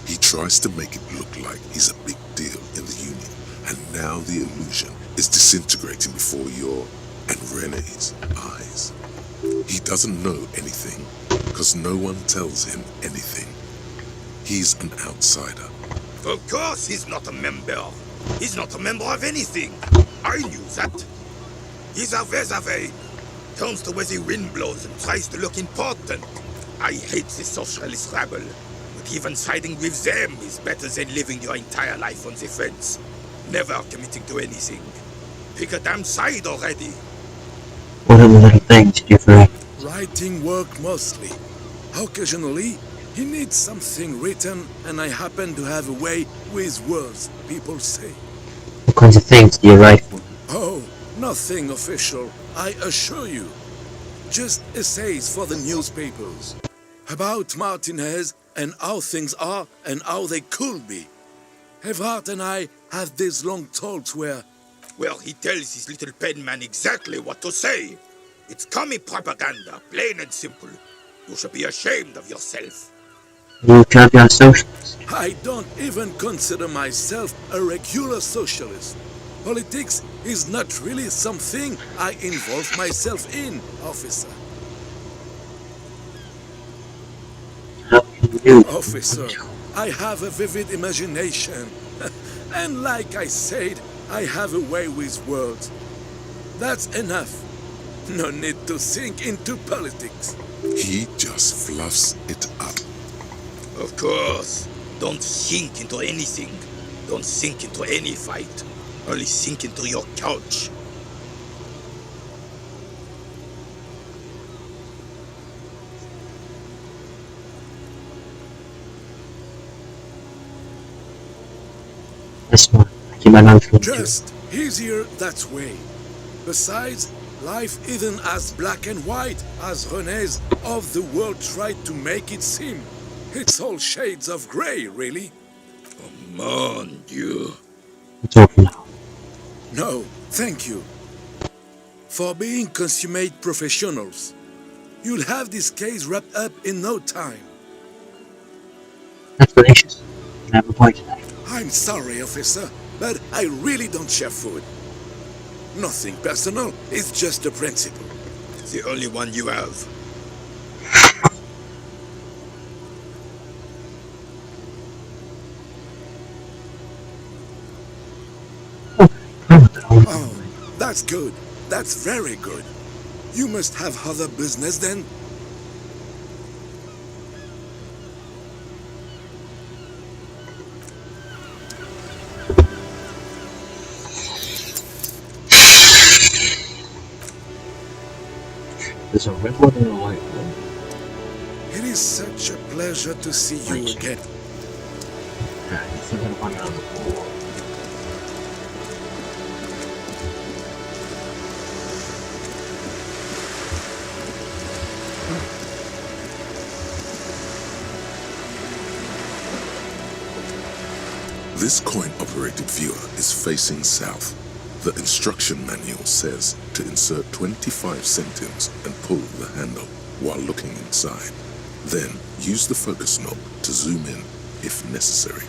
He tries to make it look like he's a big deal in the Union, and now the illusion is disintegrating before your and Renee's eyes. He doesn't know anything, because no one tells him anything. He's an outsider. Of course he's not a member. He's not a member of anything. I knew that. He's a Vezavane. Turns to where the wind blows and tries to look important. I hate the socialist rabble. But even siding with them is better than living your entire life on the fence. Never committing to anything. Pick a damn side already. What are the little things you for? Writing work mostly. Occasionally, he needs something written, and I happen to have a way with words, people say. What kinds of things do you write for? Oh, nothing official, I assure you. Just essays for the newspapers. About Martinez and how things are and how they could be. Evrard and I have these long talks where... Well, he tells his little pen man exactly what to say. It's commie propaganda, plain and simple. You should be ashamed of yourself. You champion socialist. I don't even consider myself a regular socialist. Politics is not really something I involve myself in, officer. How can you? Officer, I have a vivid imagination. And like I said, I have a way with words. That's enough. No need to sink into politics. He just fluffs it up. Of course. Don't sink into anything. Don't sink into any fight. Only sink into your couch. This one. I keep my nose clean. Just easier that way. Besides, life isn't as black and white as René's of the world tried to make it seem. It's all shades of grey, really. Mon Dieu. I'm talking now. No, thank you. For being consummate professionals. You'll have this case wrapped up in no time. That's delicious. You have a point today. I'm sorry, officer, but I really don't share food. Nothing personal, it's just a principle. The only one you have. Oh, that's good. That's very good. You must have other business then? There's a red one and a white one. It is such a pleasure to see you again. Yeah, you think I'm running on the floor. This coin-operated viewer is facing south. The instruction manual says to insert 25 centimes and pull the handle while looking inside. Then use the focus knob to zoom in if necessary.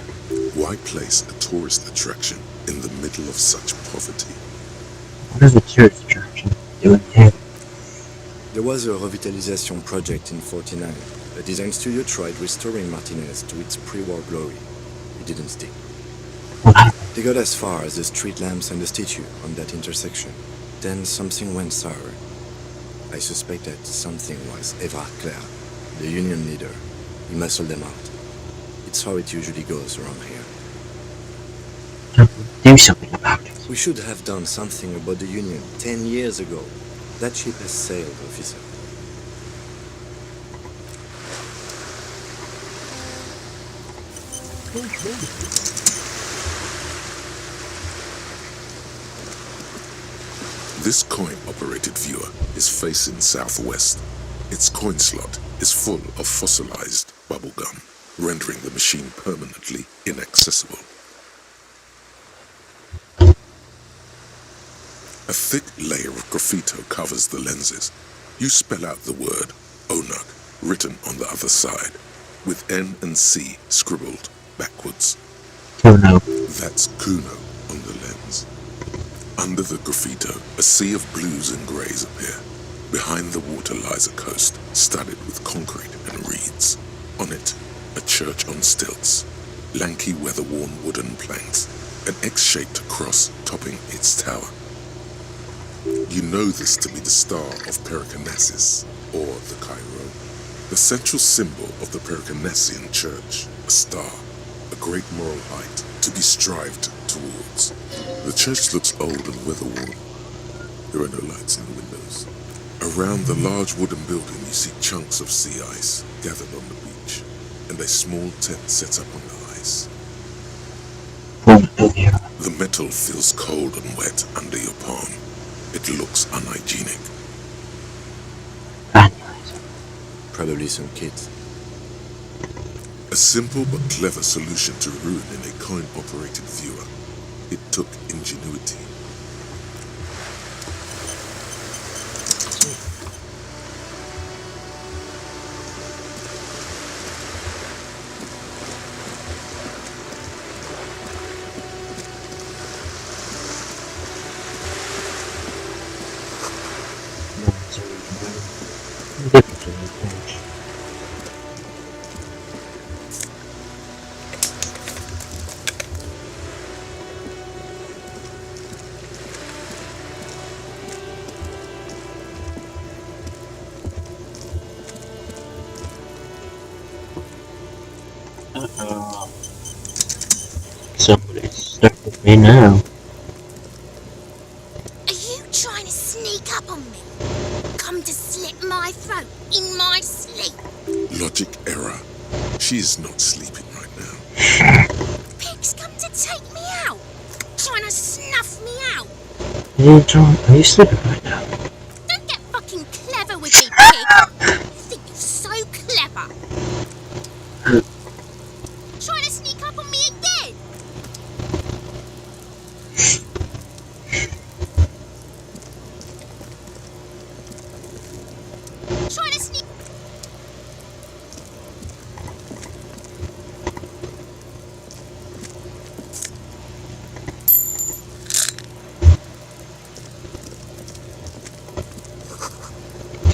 Why place a tourist attraction in the middle of such poverty? What is the tourist attraction doing here? There was a revitalization project in 49. A design studio tried restoring Martinez to its pre-war glory. It didn't stick. What happened? They got as far as the street lamps and the statue on that intersection. Then something went sour. I suspect that something was Évrard Claire, the union leader. He muscled them out. It's how it usually goes around here. Do something about it. We should have done something about the union 10 years ago. That ship has sailed, officer. This coin-operated viewer is facing southwest. Its coin slot is full of fossilized bubblegum, rendering the machine permanently inaccessible. A thick layer of graffito covers the lenses. You spell out the word Onug, written on the other side, with N and C scribbled backwards. Kuno. That's Kuno on the lens. Under the graffito, a sea of blues and greys appear. Behind the water lies a coast, studded with concrete and reeds. On it, a church on stilts, lanky weather-worn wooden planks, an X-shaped cross topping its tower. You know this to be the star of Periconesus, or the Pyro, the central symbol of the Periconesian church, a star, a great moral height to be strived towards. The church looks old and weather-worn. There are no lights in the windows. Around the large wooden building you see chunks of sea ice gathered on the beach, and a small tent set up on the ice. The metal feels cold and wet under your palm. It looks unhygienic. Probably some kids. A simple but clever solution to ruin in a coin-operated viewer. It took ingenuity. Somebody's stuck with me now. Are you trying to sneak up on me? Come to slit my throat in my sleep? Logic error. She is not sleeping right now. Pigs come to take me out? Trying to snuff me out? Are you sleeping right now? Don't get fucking clever with me, pig! You think you're so clever? Trying to sneak up on me again? Trying to sneak...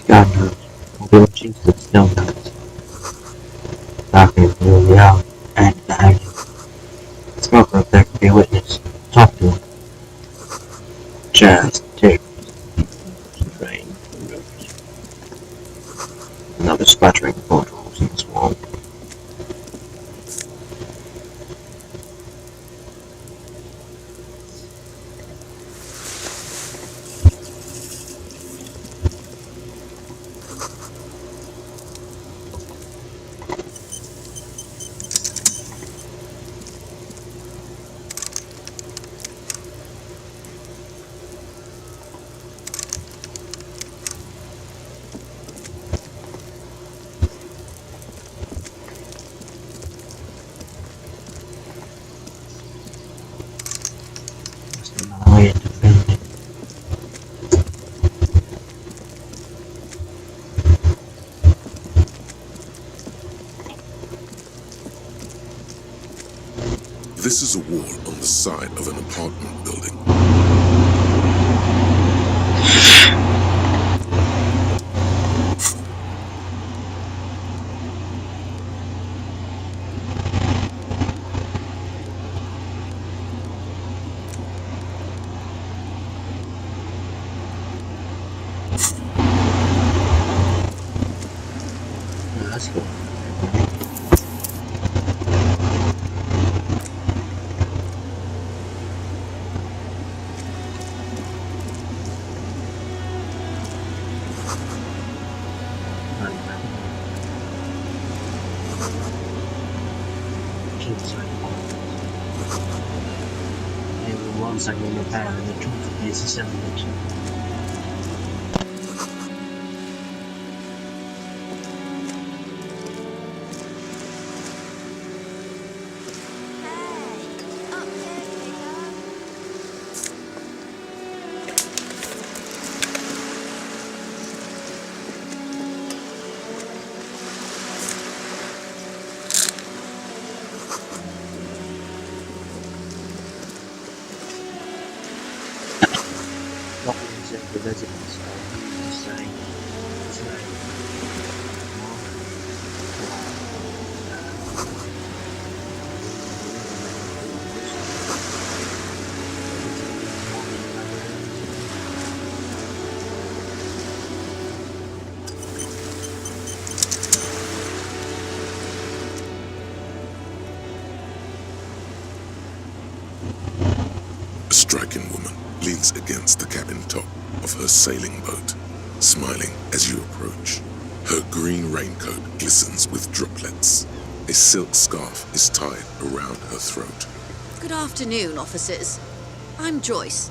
God knows. I'm doing Jesus still knows. Talking really out and the hanging. Smoker up there could be a witness. Talk to him. Just take train. Another splattering of bullet holes in this wall. Way to defend it. This is a wall on the side of an apartment building. Kids are every once I go repair and the truth is assembled. The residents are saying A striking woman leans against the cabin top of her sailing boat, smiling as you approach. Her green raincoat glistens with droplets. A silk scarf is tied around her throat. Good afternoon, officers. I'm Joyce.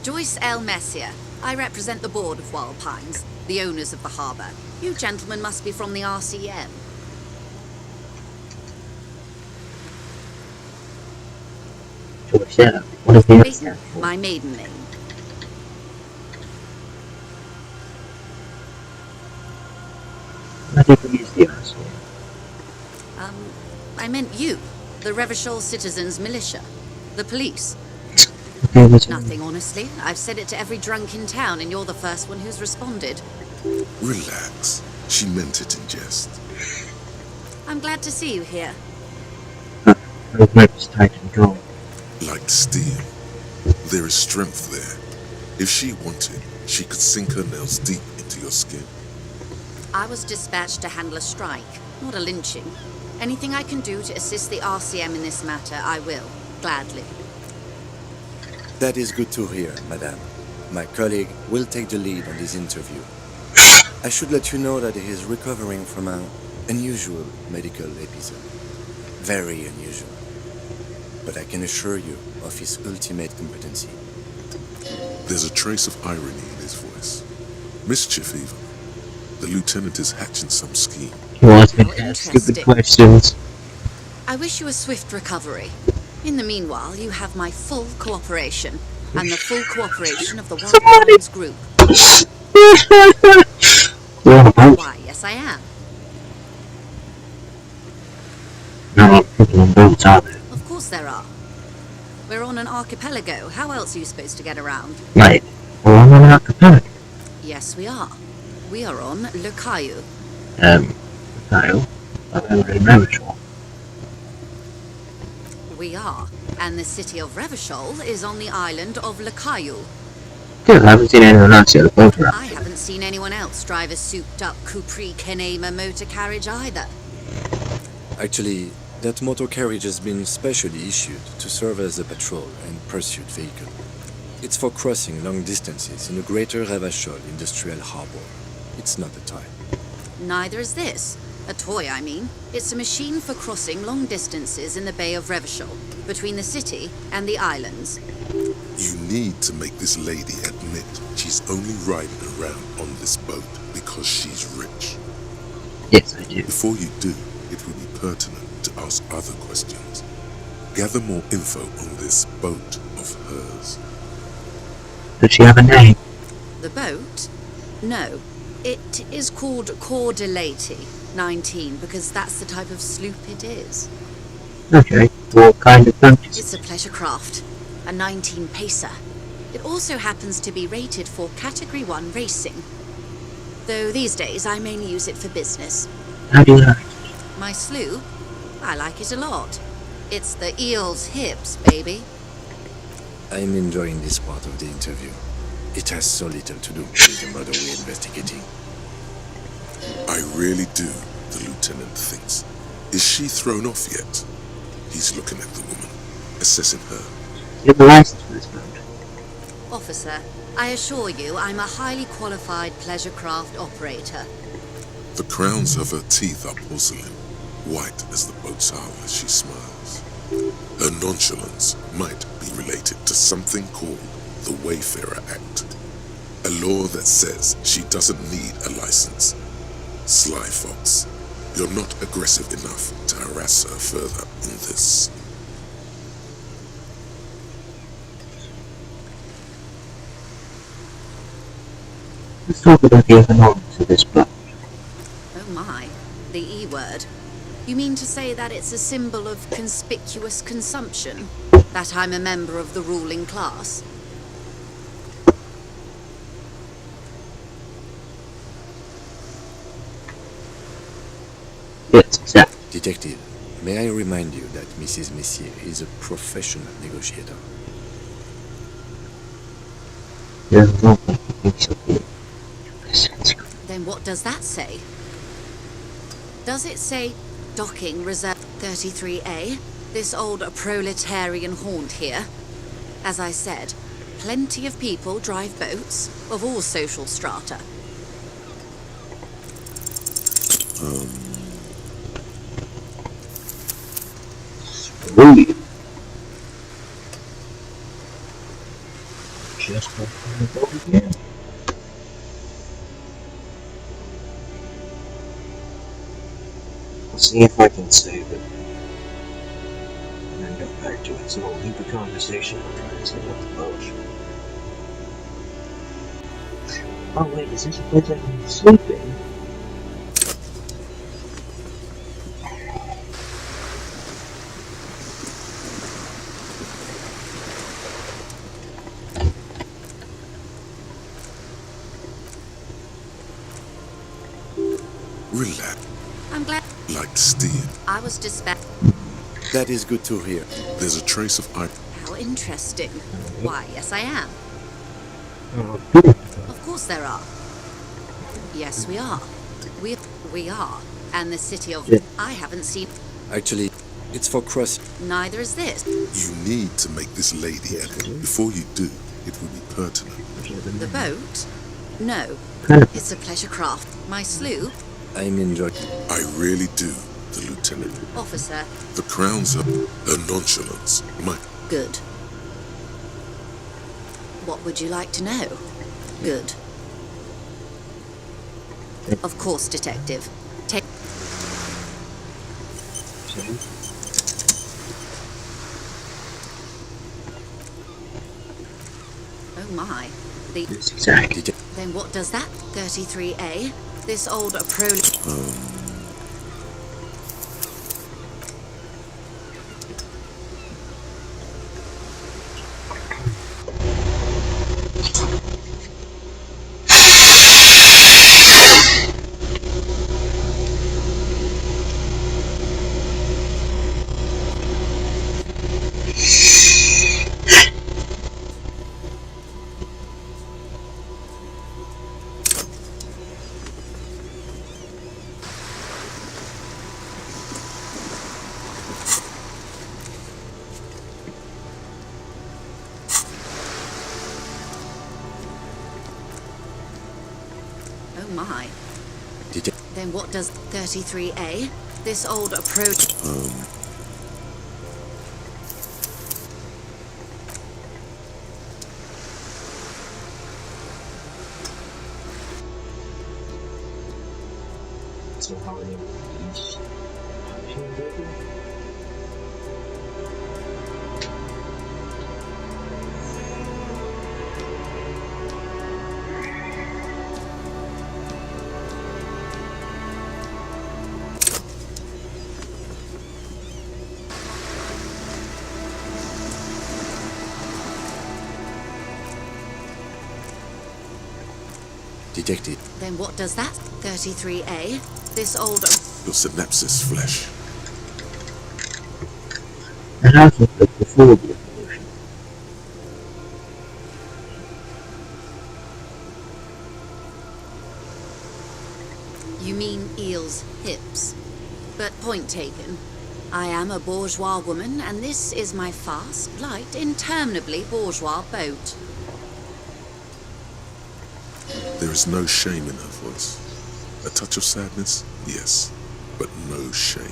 Joyce L. Messier. I represent the board of Wild Pines, the owners of the harbour. You gentlemen must be from the RCM. yeah, what is the My maiden name. I think we use the answer. I meant you, the Revachol Citizens Militia, the police. Nothing, honestly. I've said it to every drunk in town, and you're the first one who's responded. Relax. She meant it in jest. I'm glad to see you here. Her lips tight and gold. Like steel. There is strength there. If she wanted, she could sink her nails deep into your skin. I was dispatched to handle a strike, not a lynching. Anything I can do to assist the RCM in this matter, I will, gladly. That is good to hear, madame. My colleague will take the lead on this interview. I should let you know that he is recovering from an unusual medical episode. Very unusual. But I can assure you of his ultimate competency. There's a trace of irony in his voice. Mischief, even. The lieutenant is hatching some scheme. You ask me stupid questions. I wish you a swift recovery. In the meanwhile, you have my full cooperation, and the full cooperation of the Wild Pines group. Why, yes I am. No, people on boats, are there? Of course there are. We're on an archipelago. How else are you supposed to get around? Right. We're on an archipelago. Yes, we are. We are on Le Caillou. Kyle. We're in Revachol. We are. And the city of Revachol is on the island of Le Caillou. Still, I haven't seen anyone else get a boat around. I haven't seen anyone else drive a souped-up Capri Kenema motor carriage either. Actually, that motor carriage has been specially issued to serve as a patrol and pursuit vehicle. It's for crossing long distances in the greater Revachol industrial harbor. It's not a toy. Neither is this. A toy, I mean. It's a machine for crossing long distances in the Bay of Revachol, between the city and the islands. You need to make this lady admit she's only riding around on this boat because she's rich. Yes, I do. Before you do, it would be pertinent to ask other questions. Gather more info on this boat of hers. Does she have a name? The boat? No. It is called Coeur de Leyte 19 because that's the type of sloop it is. Okay. What kind of boat is it? It's a pleasure craft. A 19 pacer. It also happens to be rated for Category 1 racing. Though these days I mainly use it for business. How do you like it? My sloop? I like it a lot. It's the eel's hips, baby. I'm enjoying this part of the interview. It has so little to do with the murder we're investigating. I really do, the lieutenant thinks. Is she thrown off yet? He's looking at the woman, assessing her. You have a license for this boat? Officer, I assure you I'm a highly qualified pleasure craft operator. The crowns of her teeth are porcelain, white as the boat's hull as she smiles. Her nonchalance might be related to something called the Wayfarer Act, a law that says she doesn't need a license. Sly fox, you're not aggressive enough to harass her further in this. Let's talk about the economics of this book. Oh my, the E word. You mean to say that it's a symbol of conspicuous consumption? That I'm a member of the ruling class? Yes, exactly. Detective, may I remind you that Mrs. Messier is a professional negotiator. There's no way he thinks she'll be. Then what does that say? Does it say docking reserve 33A? This old proletarian haunt here? As I said, plenty of people drive boats of all social strata. Sweet. Just open the boat again. I'll see if I can save it. And then go back to it. So we'll leave the conversation and try to set up the boat. Oh wait, is this a place I can sleep in? Relax, I'm glad like steel. I was That is good to hear. There's a trace of How interesting. Why, yes I am. Oh, beautiful. Of course there are. Yes, we are. We are. And the city of... Yeah. I haven't seen... Actually, it's for cross. Neither is this. You need to make this lady happy. Before you do, it will be pertinent. The boat? No. Kind of. It's a pleasure craft. My sloop? I'm enjoying. I really do, the lieutenant. Officer. The crowns of her nonchalance might. Good. What would you like to know? Good. Of course, detective. Take... Oh my. Yes, exactly. Then what does that 33A? This old Oh my. Then what does 33A? This old approach... So how many of these? Detective. Then what does that 33A? This old... Your synapses flesh. And also before the evolution. You mean eel's hips. But point taken. I am a bourgeois woman, and this is my fast, light, interminably bourgeois boat. There is no shame in her voice. A touch of sadness, yes, but no shame.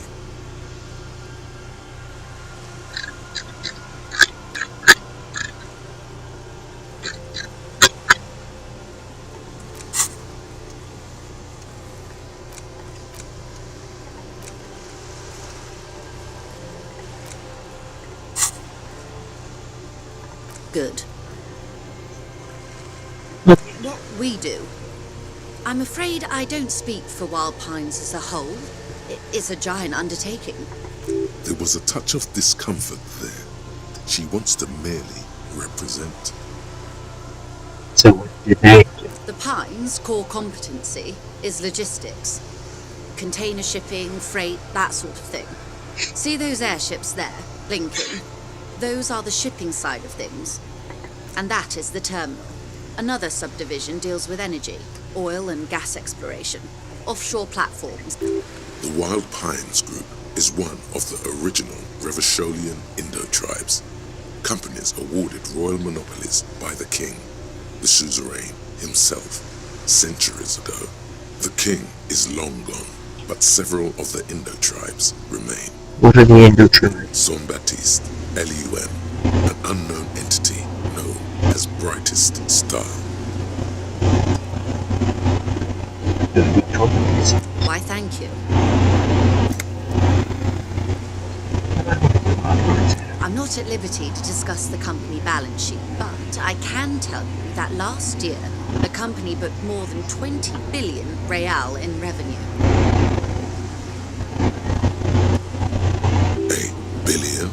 Good. What we do. I'm afraid I don't speak for Wild Pines as a whole. It's a giant undertaking. There was a touch of discomfort there. She wants to merely represent. So what did they do? The Pines' core competency is logistics. Container shipping, freight, that sort of thing. See those airships there, blinking? Those are the shipping side of things. And that is the terminal. Another subdivision deals with energy, oil and gas exploration, offshore platforms. The Wild Pines Group is one of the original Revacholian Indo-tribes. Companies awarded royal monopolies by the king, the suzerain himself, centuries ago. The king is long gone, but several of the Indo-tribes remain. What are the Indo-tribes? Son Baptiste, LUM, an unknown entity known as Brightest Star. Why, thank you. I'm not at liberty to discuss the company balance sheet, but I can tell you that last year, the company booked more than 20 billion real in revenue. A billion?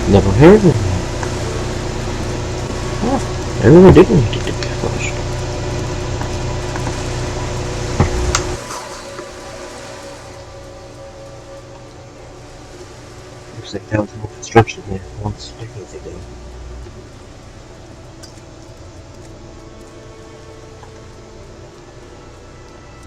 Never heard of it. Oh, I really did need to do that first. Looks like there was more construction there once decades ago.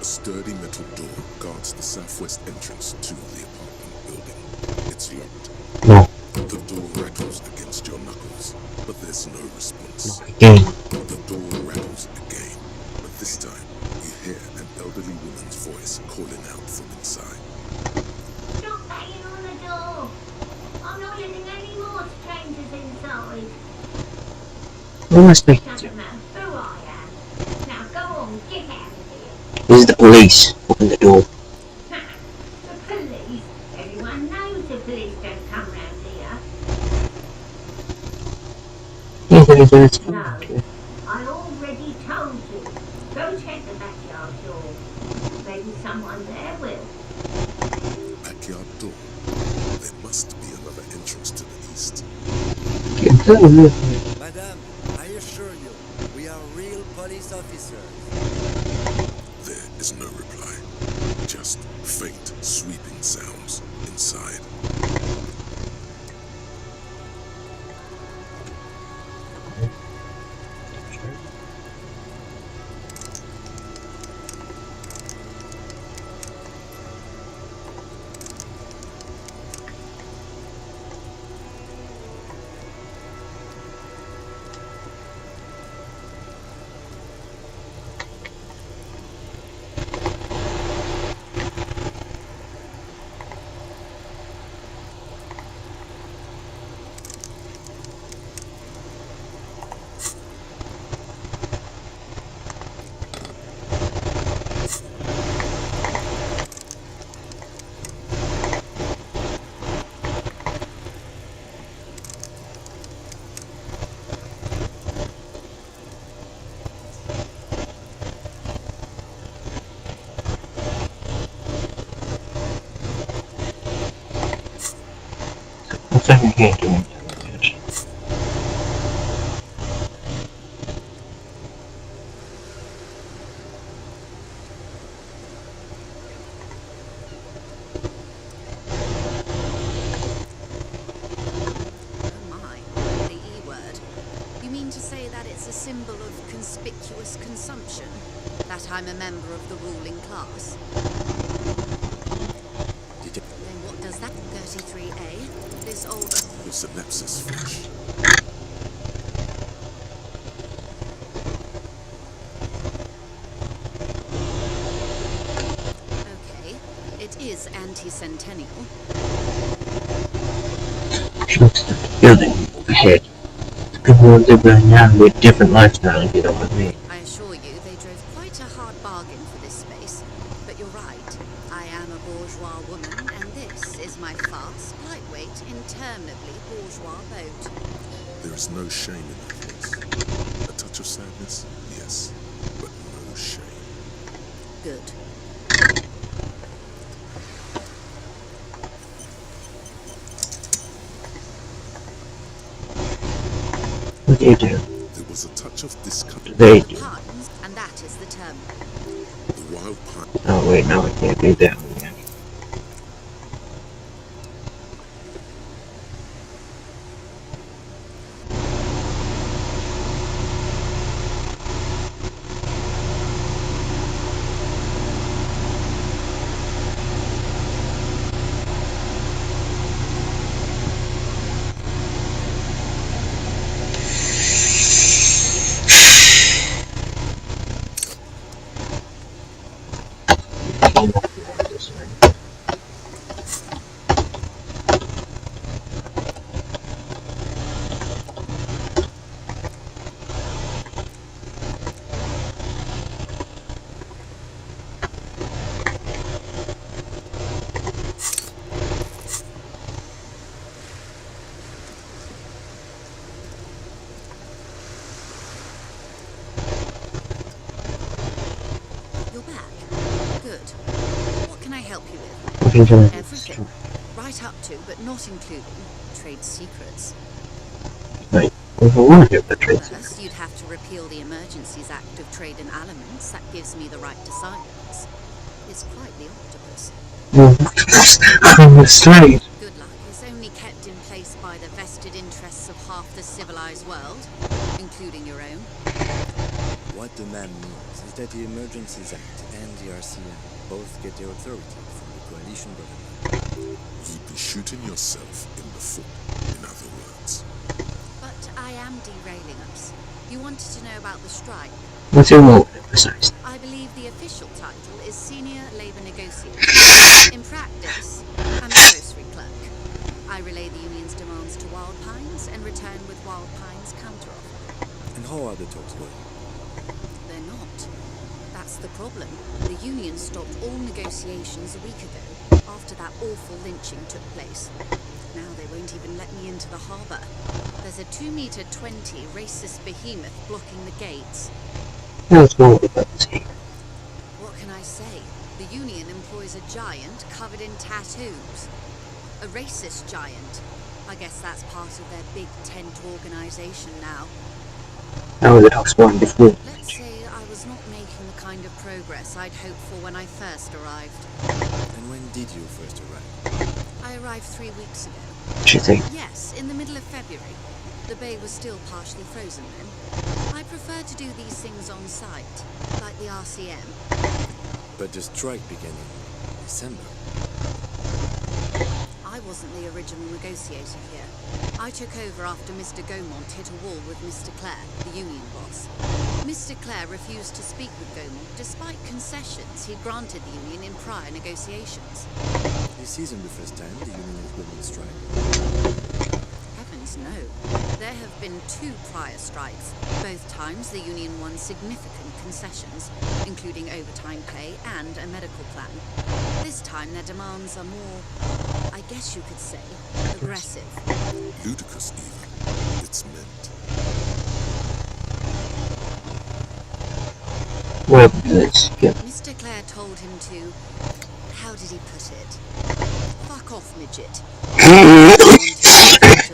A sturdy metal door guards the southwest entrance to the apartment building. It's locked. No. The door rattles against your knuckles, but there's no response. Not again. The door rattles again, but this time you hear an elderly woman's voice calling out from inside. Stop banging on the door! I'm not letting any more strangers inside. Who am I speaking to? Doesn't matter who I am. Now go on, get out of here. This is the police. Open the door. The police? Everyone knows the police don't come round here. Yes, it's No, I already told you. Go check the backyard door. Maybe someone there will. Backyard door. There must be another entrance to the east. Madame, I assure you, we are real police officers. There is no reply. Just faint, sweeping sounds inside. So you can't do damage. Symbol of conspicuous consumption, that I'm a member of the ruling class. Then what does that 33A? This old... The synapses fish. Okay, it is anti-centennial. Building ahead. People live right now with different lifestyle, if you know what I mean. I assure you, they drove quite a hard bargain for this space. But you're right. I am a bourgeois woman, and this is my fast, lightweight, interminably bourgeois boat. There is no shame in that voice. A touch of sadness, yes, but no shame. Good. What do you do? There was a touch of discomfort. They do. Pines, and that is the term. The wild pine. Oh wait, no, I can't do that one yet. Everything. Right up to, but not including, trade secrets. Right. Well, I want to get the trade secrets. First, you'd have to repeal the Emergencies Act of Trade in Aliments. That gives me the right to silence. It's quite the octopus. I'm afraid. Good luck. It's only kept in place by the vested interests of half the civilized world, including your own. What the man means is that the Emergencies Act and the RCM both get their authority from the coalition government. You'd be shooting yourself in the foot, in other words. But I am derailing us. You wanted to know about the strike. What's your role, precisely? I believe the official title is Senior Labour Negotiator. In practice, I'm a grocery clerk. I relay the union's demands to Wild Pines and return with Wild Pines' counteroffer. And how are the talks going? They're not. That's the problem. The union stopped all negotiations a week ago, after that awful lynching took place. Now they won't even let me into the harbour. There's a 2-meter 20 racist behemoth blocking the gates. Let's go with that. What can I say? The union employs a giant covered in tattoos. A racist giant. I guess that's part of their big tent organisation now. How was the talks going before? Let's say I was not making the kind of progress I'd hoped for when I first arrived. And when did you first arrive? I arrived 3 weeks ago. She think? Yes, in the middle of February. The bay was still partially frozen then. I prefer to do these things on site, like the RCM. But the strike began in December. I wasn't the original negotiator here. I took over after Mr. Gaumont hit a wall with Mr. Clare, the union boss. Mr. Clare refused to speak with Gaumont despite concessions he'd granted the union in prior negotiations. This isn't the first time the union has gone on strike. Heavens no. There have been 2 prior strikes. Both times the union won significant concessions, including overtime pay and a medical plan. This time their demands are more, I guess you could say, aggressive. Ludicrous even. It's meant. Well, let's get... Mr. Clare told him to... How did he put it? Fuck off, midget.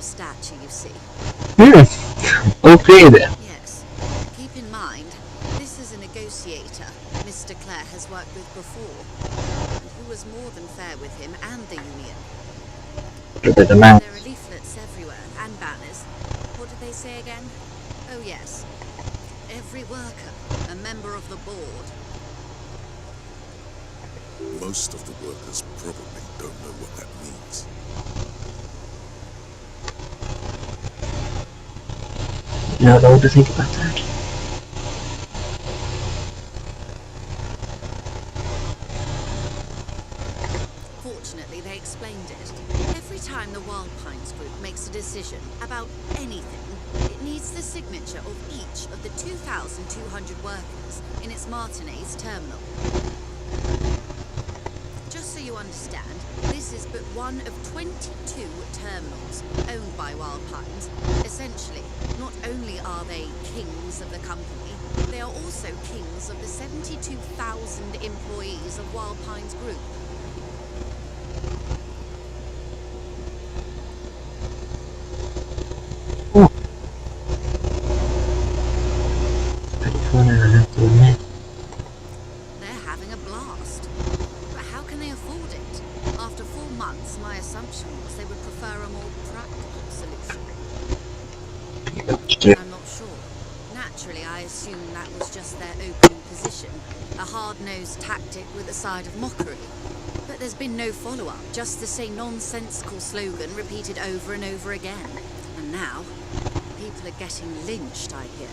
stature, you see. Okay then. Yes. Keep in mind, this is a negotiator Mr. Clare has worked with before, and who was more than fair with him and the Union. The demand. There are leaflets everywhere, and banners. What did they say again? Oh yes. Every worker, a member of the board. Most of the workers probably don't know what that means. You don't know what to think about that. Fortunately, they explained it. Every time the Wild Pines group makes a decision about anything, it needs the signature of each of the 2,200 workers in its Martinez terminal. Just so you understand, this is but one of 22 terminals owned by Wild Pines. Essentially, not only are they kings of the company, they are also kings of the 72,000 employees of Wild Pines Group. Pretty funny, I have to admit. They're having a blast. But how can they afford it? After 4 months, my assumption was they would prefer a more practical solution. I'm not sure. Naturally, I assumed that was just their opening position, a hard-nosed tactic with a side of mockery. But there's been no follow-up, just the same nonsensical slogan repeated over and over again. And now, people are getting lynched, I hear.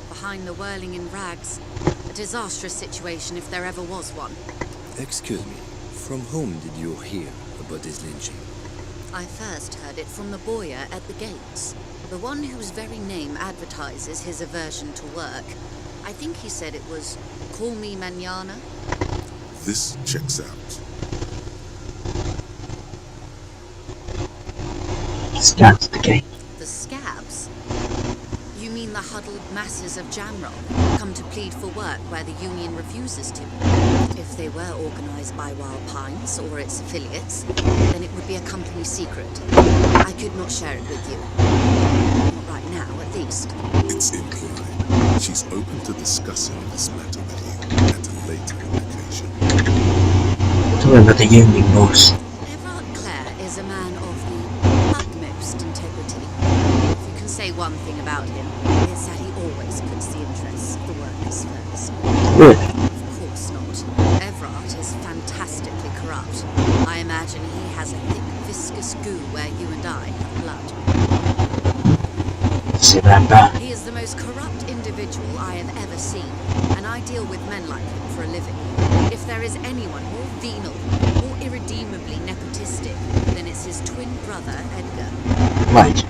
Behind the whirling in rags, a disastrous situation if there ever was one. Excuse me, from whom did you hear about this lynching? I first heard it from the bowyer at the gates, the one whose very name advertises his aversion to work. I think he said it was, "Call me mañana." This checks out. Scabs the gate. The scabs? You mean the huddled masses of Jamrock, come to plead for work where the Union refuses to? If they were organised by Wild Pines or its affiliates, then it would be a company secret. I could not share it with you. Not right now, at least. It's implied. She's open to discussing this matter with you at a later occasion. Tell me about the Union, boss. Everard Clare is a man of the utmost integrity. If you can say one thing about him, it's that he always puts the interests of the workers first. Really? Of course not. Everard is fantastically corrupt. I imagine he has a thick, viscous goo where you and I have blood. See that bad? He is the most corrupt individual I have ever seen, and I deal with men like him for a living. If there is anyone more venal, more irredeemably nepotistic, then it's his twin brother, Edgar. Right.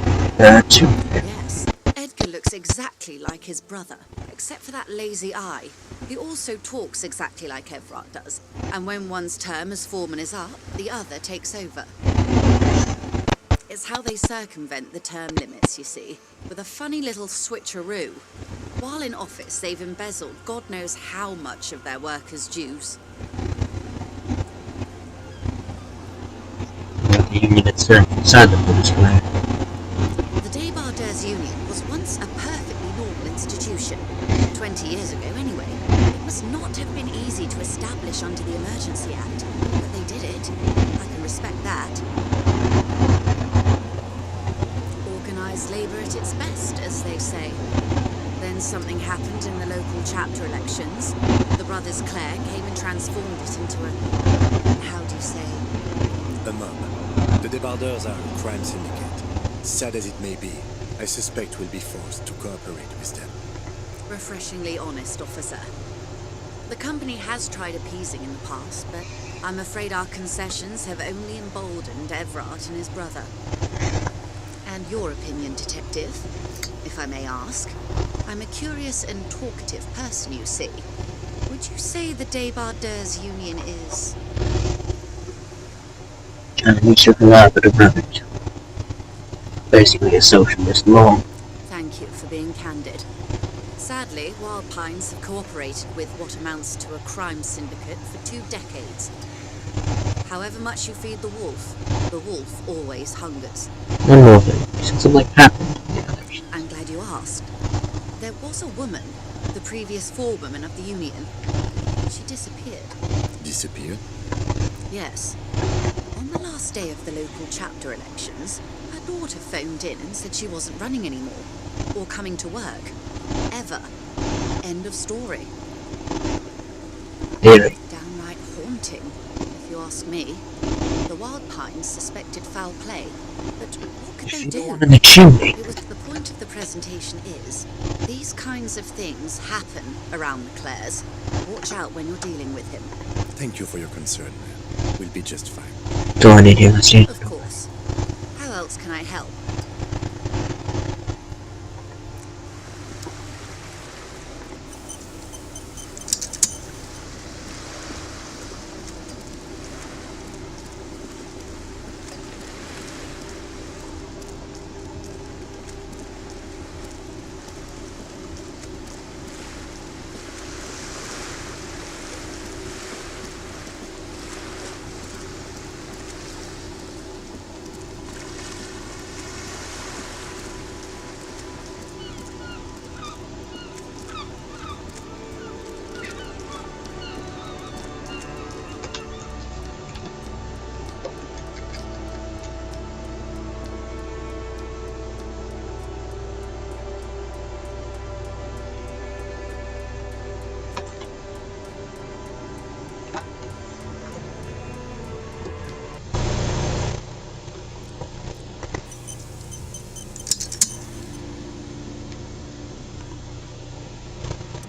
Two. Yes, Edgar looks exactly like his brother, except for that lazy eye. He also talks exactly like Everard does, and when one's term as foreman is up, the other takes over. It's how they circumvent the term limits, you see, with a funny little switcheroo. While in office, they've embezzled God knows how much of their workers' dues. The Union itself inside the police plan. The Débardeurs Union was once a perfectly normal institution. 20 years ago, anyway. It must not have been easy to establish under the Emergency Act, but they did it. I can respect that. Organised labour at its best, as they say. Then something happened in the local chapter elections. The brothers Clare came and transformed it into a... how do you say? A mob. The Débardeurs are a crime syndicate. Sad as it may be, I suspect we'll be forced to cooperate with them. Refreshingly honest, officer. The company has tried appeasing in the past, but I'm afraid our concessions have only emboldened Everard and his brother. And your opinion, detective, if I may ask? I'm a curious and talkative person, you see. Would you say the Débardeurs Union is... And we should collaborative revenue. Basically a socialist law. Thank you for being candid. Sadly, Wild Pines have cooperated with what amounts to a crime syndicate for 2 decades. However much you feed the wolf always hungers. One more thing. You said something happened to the others. I'm glad you asked. There was a woman, the previous forewoman of the Union. She disappeared. Disappeared? Yes. On the last day of the local chapter elections, her daughter phoned in and said she wasn't running anymore, or coming to work. Ever. End of story. Eerie. Downright haunting, if you ask me. The Wild Pines suspected foul play, but what could they do? One in the chimney. It was the point of the presentation is, these kinds of things happen around the Clares. Watch out when you're dealing with him. Thank you for your concern, man. We'll be just fine. Do I need you to see? Of course. How else can I help?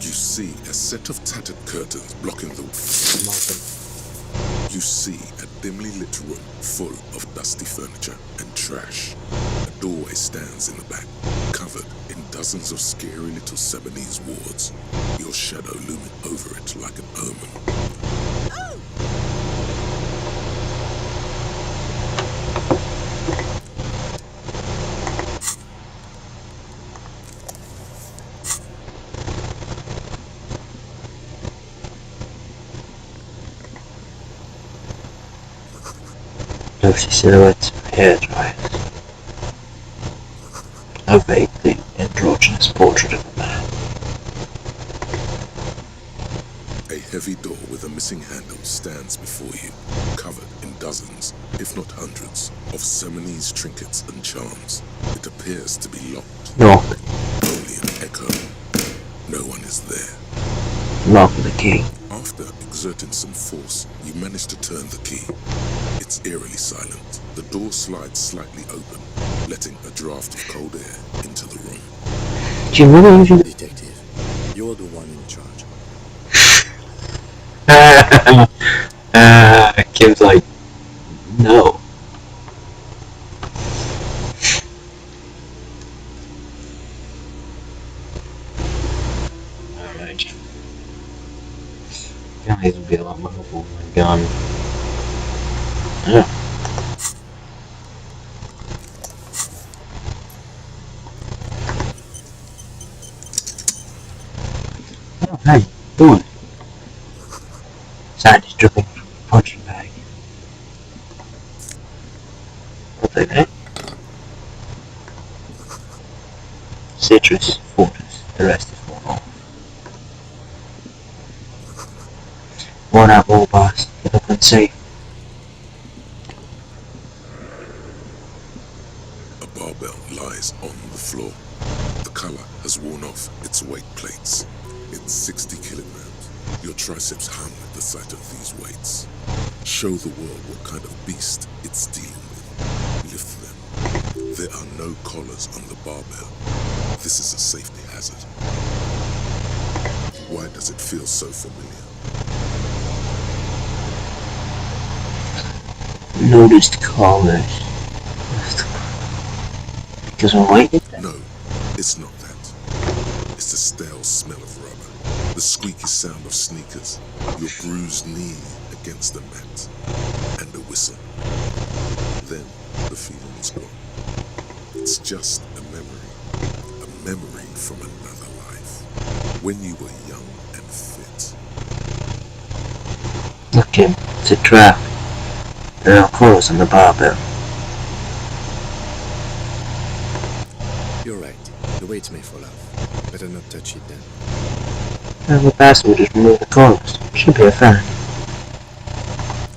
You see a set of tattered curtains blocking the... You see a dimly lit room full of dusty furniture and trash. A doorway stands in the back, covered in dozens of scary little Sebanese wards, your shadow looming over it like an omen. Ghostly silhouettes of hairdryers. A vaguely androgynous portrait of a man. A heavy door with a missing handle stands before you, covered in dozens, if not hundreds, of Sebanese trinkets and charms. It appears to be locked. Lock. Only an echo. No one is there. Lock the key. After exerting some force, you manage to turn the key. It's eerily silent. The door slides slightly open, letting a draft of cold air into the room. Do you really usually... Detective, you're the one in charge. Kim's like, no. Alright. Guys would be a lot more helpful with a gun. Yeah. Oh, hey, doing? Sand is dripping from the punching bag. I'll take that. Citrus, Fortis, the rest is worn off. Worn out wall bars, you look unsafe. A barbell lies on the floor. The color has worn off its weight plates. It's 60 kilograms. Your triceps hum at the sight of these weights. Show the world what kind of beast it's dealing with. Lift them. There are no collars on the barbell. This is a safety hazard. Why does it feel so familiar? Noticed collars. Because I'm waiting. No, it's not that. It's the stale smell of rubber. The squeaky sound of sneakers, your bruised knee against the mat, and a whistle. Then the feeling is gone. It's just a memory from another life, when you were young and fit. Look, Kim, it's a trap. There are coils on the barbell. You're right. The weight may fall off. Better not touch it then. And the bastard will just remove the coils. Should be a fan.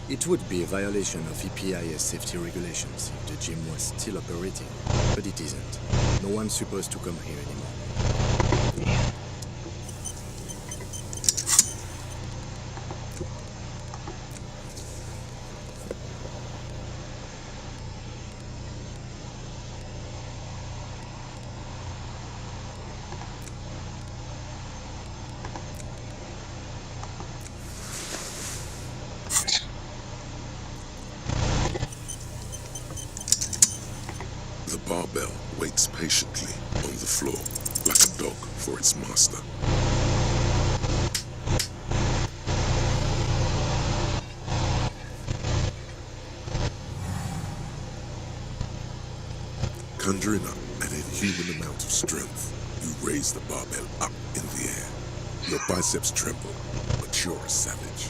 It would be a violation of EPIS safety regulations if the gym was still operating, but it isn't. No one's supposed to come here anymore. The barbell waits patiently on the floor, like a dog for its master. Conjuring up an inhuman amount of strength, you raise the barbell up in the air. Your biceps tremble, but you're a savage.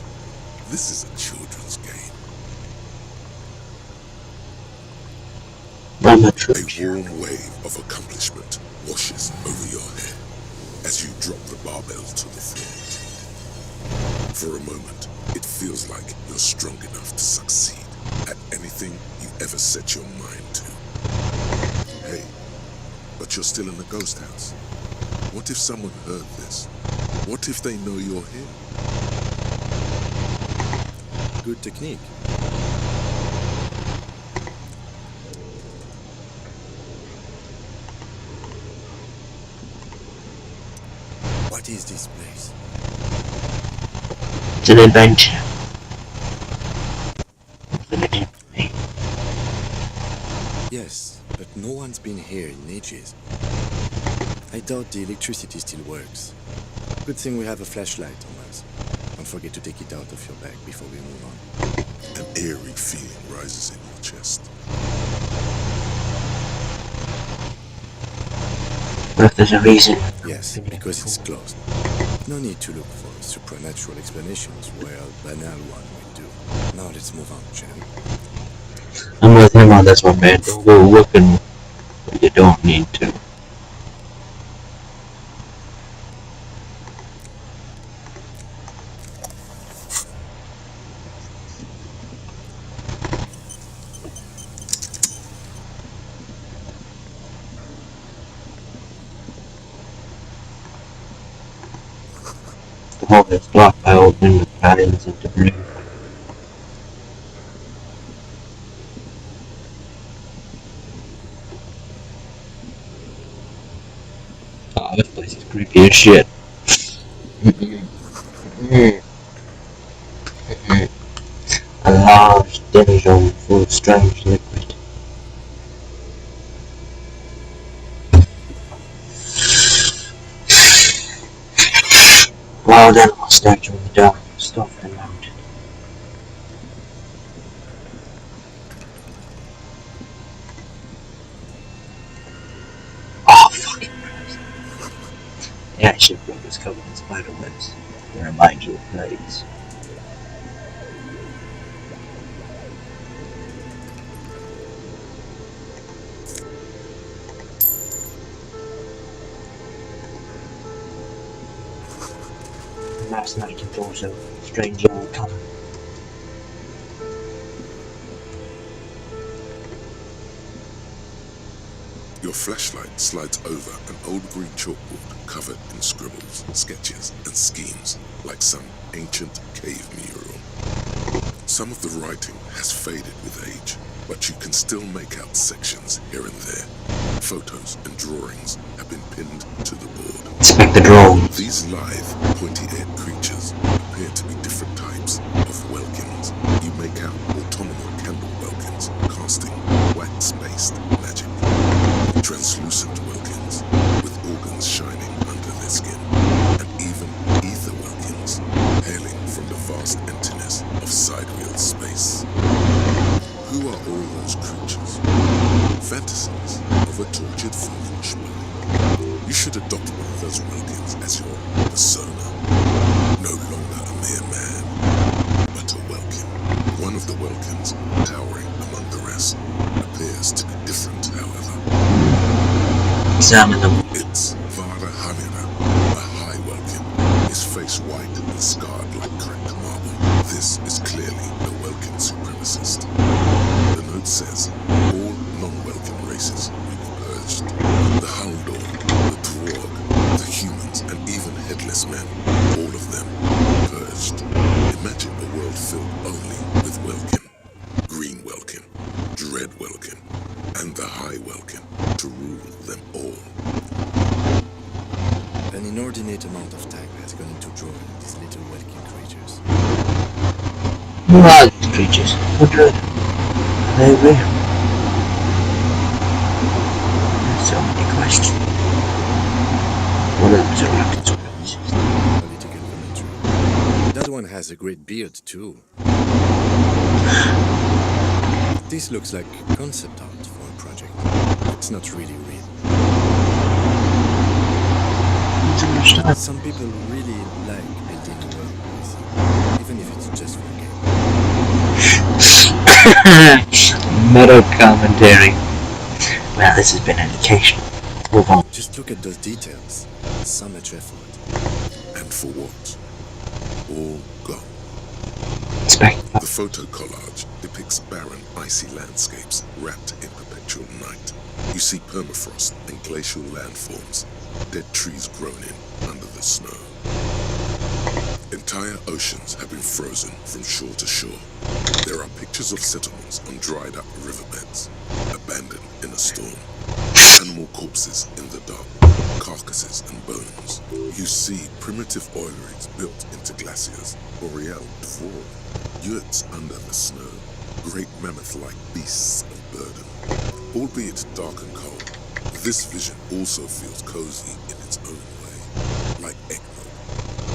This is a children's game. A warm wave of accomplishment washes over your head as you drop the barbell to the floor. For a moment, it feels like you're strong enough to succeed at anything you ever set your mind to. Hey, but you're still in the ghost house. What if someone heard this? What if they know you're here? Good technique. What is this place? It's an adventure. Yes, but no one's been here in ages. I doubt the electricity still works. Good thing we have a flashlight on us. Don't forget to take it out of your bag before we move on. An eerie feeling rises in your chest. What if there's a reason? Yes, because it's closed. No need to look for supernatural explanations where a banal one will do. Now let's move on, shall we? I'm with him on this one, man. Don't go looking when you don't need to. The hole is blocked by old window patterns and debris. Oh, this place is creepy as shit. A large demijohn full of strange liquid. Wild animal statue in the dark, stuffed and mounted. Oh, fucking Christ. Yeah, shipwreck is covered in spider webs. To remind you of plagues. Last night it was a strange yellow colour. Your flashlight slides over an old green chalkboard covered in scribbles, sketches, and schemes like some ancient cave mural. Some of the writing has faded with age, but you can still make out sections here and there. Photos and drawings have been pinned to the board. Inspect the drawings. These lithe, pointy-eared creatures appear to be different types of Welkins. You make out autumnal candle Welkins casting wax-based magic. Translucent Welkins with organs shining under their skin, and even ether Welkins hailing from the vast emptiness of sidereal space. Who are all those creatures? Fantasies of a tortured Frankenstein. You should adopt one of those Welkins as your persona. No longer a mere man, but a Welkin. One One of the Welkins, towering among the rest, appears to be different, however. Examine them. It's Vara Hamira, a high Welkin, his face white and scarred like cracked marble. This is clearly a Welkin supremacist. The note says, all non-Welkin races will be purged. The Haldor, the Dwarg, the humans, and even headless men, all of them purged. Imagine a world filled only with Welkin, Green Welkin, Dread Welkin, and the High Welkin to rule them all. An inordinate amount of time has gone into drawing these little Welkin creatures. Who are these creatures? What good? Are they real? There's so many questions. What are the Welkin supremacists? Political commentary. That one has a great beard, too. This looks like concept art for a project. It's not really real. Some people really like building a world with, even if it's just for a game. Meta commentary. Well, this has been educational. Move on. Just look at those details. So much effort. And for what? All gone. The photo collage depicts barren, icy landscapes wrapped in perpetual night. You see permafrost and glacial landforms, dead trees grown in under the snow. Entire oceans have been frozen from shore to shore. There are pictures of settlements on dried up riverbeds, abandoned in a storm. Animal corpses in the dark, carcasses and bones. You see primitive oil rigs built into glaciers, boreal dwarf, yurts under the snow, great mammoth-like beasts of burden. Albeit dark and cold, this vision also feels cozy in its own way, like eggnog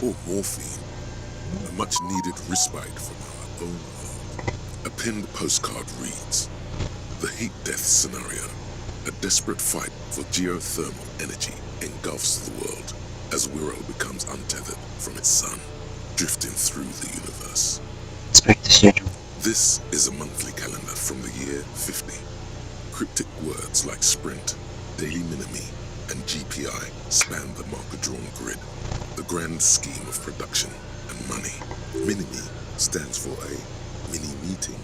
or morphine, a much-needed respite from our own world. A pinned postcard reads, "The heat death scenario. A desperate fight for geothermal energy engulfs the world as Wirral becomes untethered from its sun, drifting through the universe." Expect the schedule. This is a monthly calendar from the year 50. Cryptic words like sprint, daily minimi, and GPI span the marker-drawn grid, the grand scheme of production and money. Minimi stands for a mini-meeting.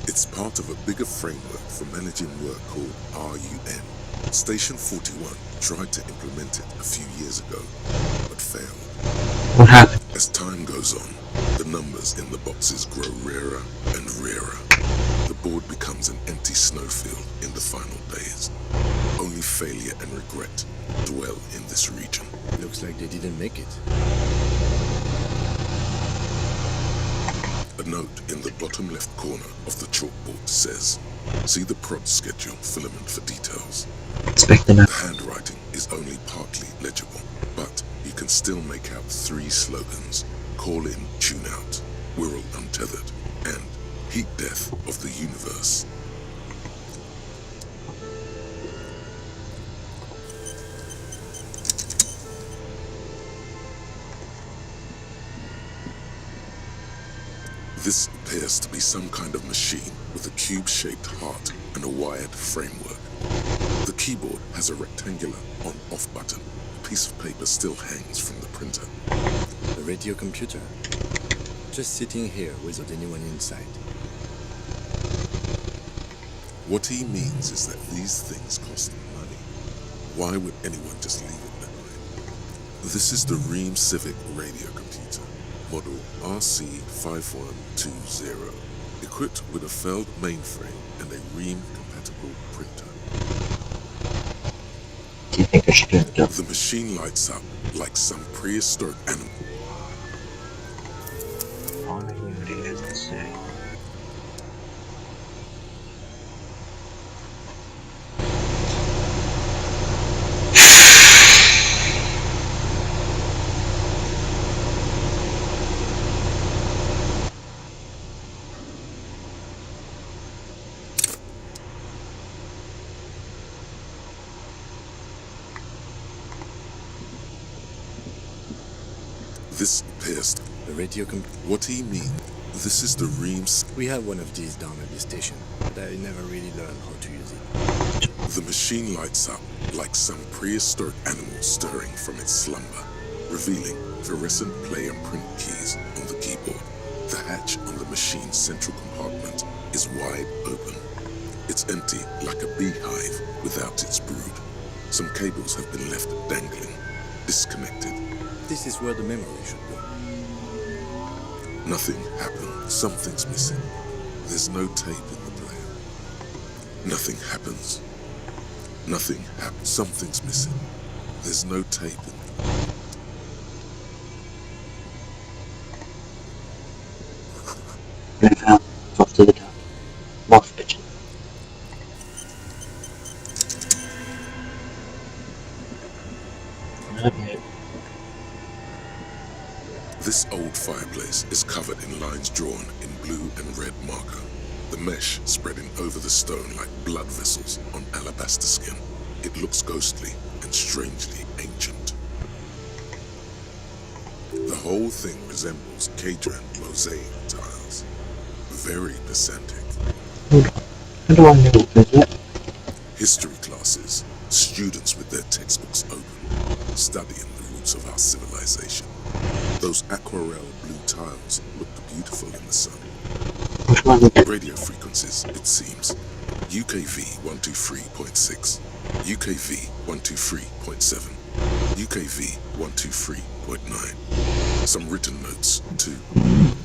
It's part of a bigger framework for managing work called RUN. Station 41 tried to implement it a few years ago, but failed. What happened? As time goes on, the numbers in the boxes grow rarer and rarer. The board becomes an empty snowfield in the final days. Only failure and regret dwell in this region. Looks like they didn't make it. A note in the bottom left corner of the chalkboard says, "See the prod schedule filament for details." Expect the The handwriting is only partly legible, but you can still make out 3 slogans: "Call in, tune out," "Wirral untethered," and "Heat death of the universe." This appears to be some kind of machine with a cube-shaped heart and a wired framework. The keyboard has a rectangular on-off button. A piece of paper still hangs from the printer. A radio computer. Just sitting here without anyone inside. What he means is that these things cost money. Why would anyone just leave it behind? This is the Ream Civic radio computer, model RC5120, equipped with a Feld mainframe and a Ream-compatible printer. Do you think I should turn it up? The machine lights up like some prehistoric animal. All I knew it is to say. This appears to The radio what he means. This is the Reams. We have one of these down at the station, but I never really learned how to use it. The machine lights up like some prehistoric animal stirring from its slumber, revealing fluorescent play and print keys on the keyboard. The hatch on the machine's central compartment is wide open. It's empty like a beehive without its brood. Some cables have been left dangling, disconnected. This is where the memory should go. Nothing happened. Something's missing. There's no tape in the player. Nothing happens. Nothing happens. Something's missing. There's no tape in They found off to the top. Morph pigeon. Okay. This old fireplace is covered in lines drawn in blue and red marker, the mesh spreading over the stone like blood vessels on alabaster skin. It looks ghostly and strangely ancient. The whole thing resembles Cadran mosaic tiles. Very pedantic. How do I know what that? History classes, students with their textbooks open, studying the roots of our civilization. Those aquarelle blue tiles looked beautiful in the sun. Radio frequencies, it seems. UKV 123.6, UKV 123.7, UKV 123.9. Some written notes, too.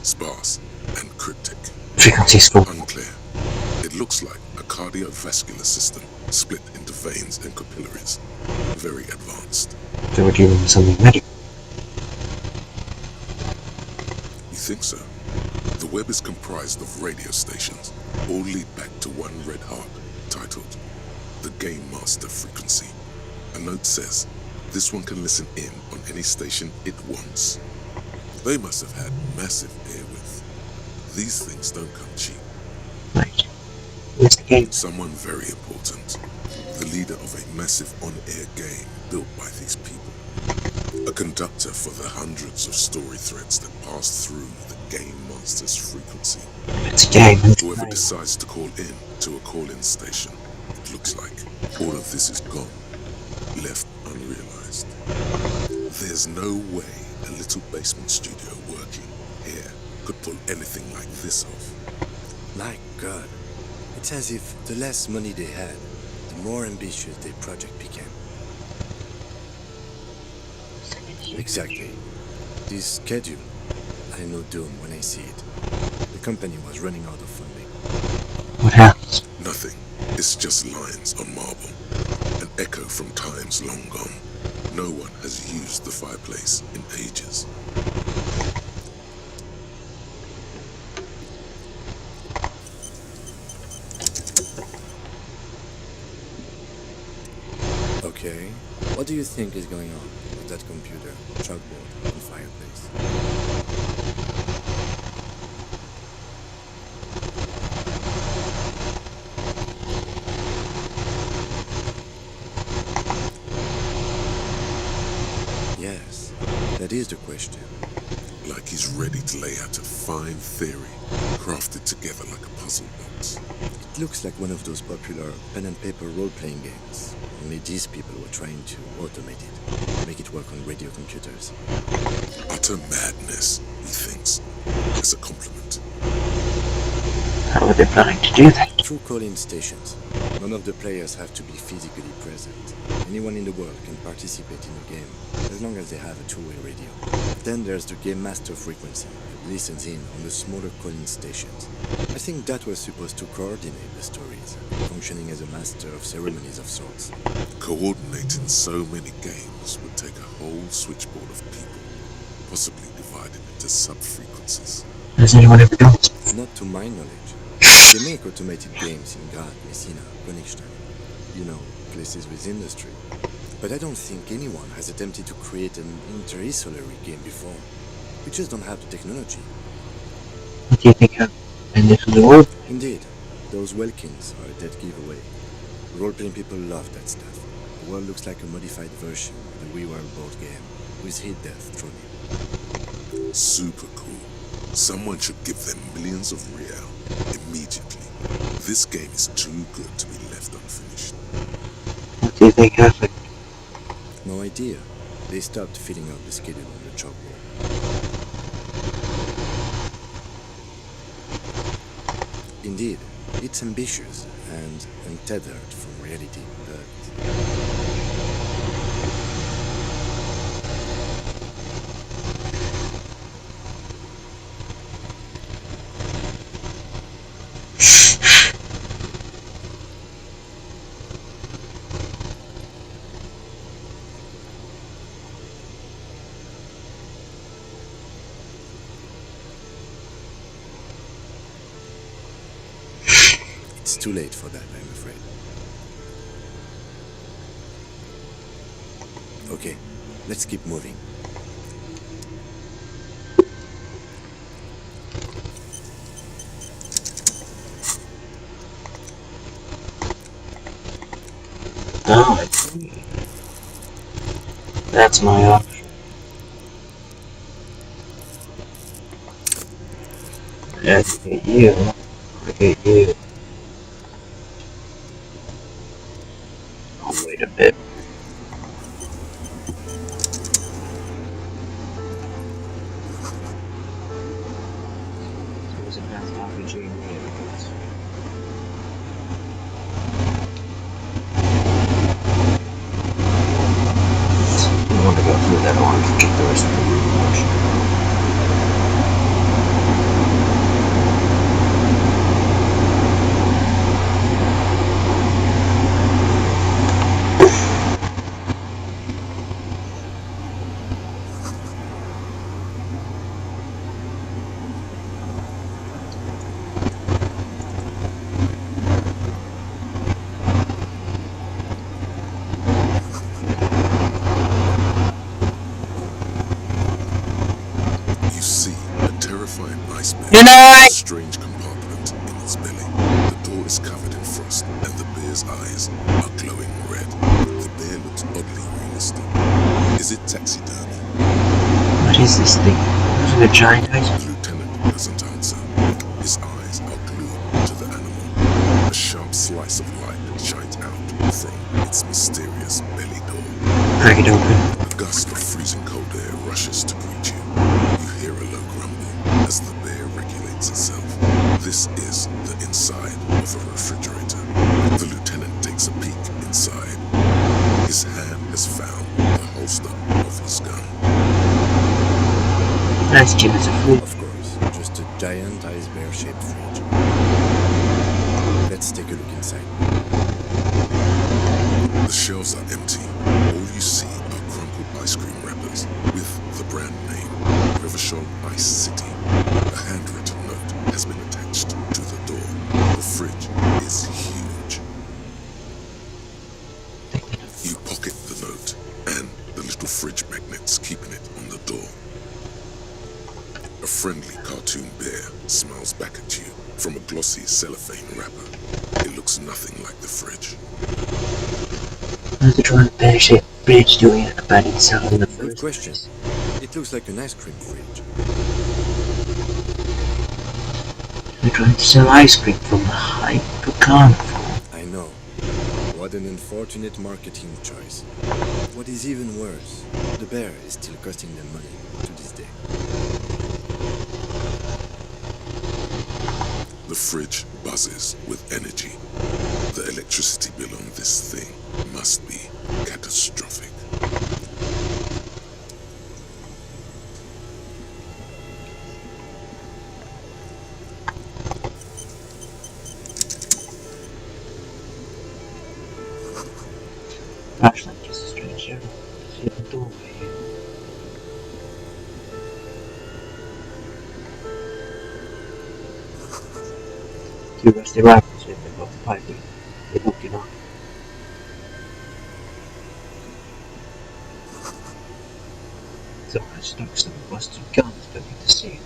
Sparse and cryptic. Frequencies for Unclear. It looks like a cardiovascular system split into veins and capillaries. Very advanced. they were dealing with something medical. You think so? The web is comprised of radio stations, all lead back to one red heart, titled the Game Master Frequency. A note says, this one can listen in on any station it wants. They must have had massive airwidth. These things don't come cheap. Right. Where's the game? Someone very important. The leader of a massive on-air game built by these people. A conductor for the hundreds of story threads that pass through the Game Master's frequency. It's a game. Whoever decides to call in to a call-in station, it looks like all of this is gone, left unrealized. There's no way a little basement studio working here could pull anything like this off. My God. It's as if the less money they had, the more ambitious their project became. Exactly. This schedule, I know doom when I see it. The company was running out of funding. What happens? Nothing. It's just lines on marble. An echo from times long gone. No one has used the fireplace in ages. Okay. What do you think is going on with that computer, chalkboard, and fireplace? Yes, that is the question. Like he's ready to lay out a fine theory, crafted together like a puzzle box. It looks like one of those popular pen and paper role-playing games. Only these people were trying to automate it, make it work on radio computers. Utter madness, he thinks. As a compliment. How are they planning to do that? Through call-in stations, none of the players have to be physically present. Anyone in the world can participate in the game, as long as they have a two-way radio. Then there's the Game Master frequency, that listens in on the smaller call-in stations. I think that was supposed to coordinate the stories, functioning as a master of ceremonies of sorts. Coordinating so many games would take a whole switchboard of people, possibly divided into sub-frequencies. Has anyone ever done this? Not to my knowledge. They make automated games in Grad, Messina, Königstein. You know, places with industry. But I don't think anyone has attempted to create an inter-isolary game before. We just don't have the technology. What do you think of? And this is the world? Indeed, those Welkins are a dead giveaway. Role-playing people love that stuff. The world looks like a modified version of the WeWorld board game, with hit death thrown in. Super cool. Someone should give them millions of real immediately. This game is too good to be left unfinished. What do you think happened? No idea. They stopped filling out the schedule on the chalkboard. Indeed, it's ambitious and untethered from reality, but... It's too late for that, I'm afraid. Okay, let's keep moving. Oh, I see. That's my option. I get you. I get you. Oh, wait a bit. So it's a best RPG in the universe. I want to go through that. I want to get the rest of the rewatch. You see a terrifying ice bear Good night! with a strange compartment in its belly. The door is covered in frost, and the bear's eyes are glowing red. The bear looks oddly realistic. Is it taxidermy? What is this thing? Is it a giant ice? The lieutenant doesn't answer. His eyes are glued to the animal. A sharp slice of light shines out from its mysterious belly door. Crack it open. A gust of freezing cold air rushes to greet you. You hear a low grumble as the bear regulates itself. This is the inside of a refrigerator. The lieutenant takes a peek inside. His hand has found the holster of his gun. Let's give it a food. Of course, just a giant ice bear-shaped fridge. Let's take a look inside. The shelves are empty. All you see are crumpled ice cream wrappers with the brand name Revachol Ice City. A handwritten note has been attached to the door. The fridge is huge. You pocket the note and the little fridge magnets keeping it on the door. A friendly cartoon bear smiles back at you from a glossy cellophane wrapper. It looks nothing like the fridge. What's the giant bear-shaped fridge doing about itself in the Good first question. place? It looks like an ice cream fridge. They're trying to sell ice cream from the hyper carnival. I know. What an unfortunate marketing choice. What is even worse, the bear is still costing them money to this day. The fridge buzzes with energy. The electricity bill on this thing must be catastrophic. Flashlight just a strange shadow. See the doorway. Two rusty rifles with them both piping. They look you on. Someone stuck some busted guns beneath the ceiling.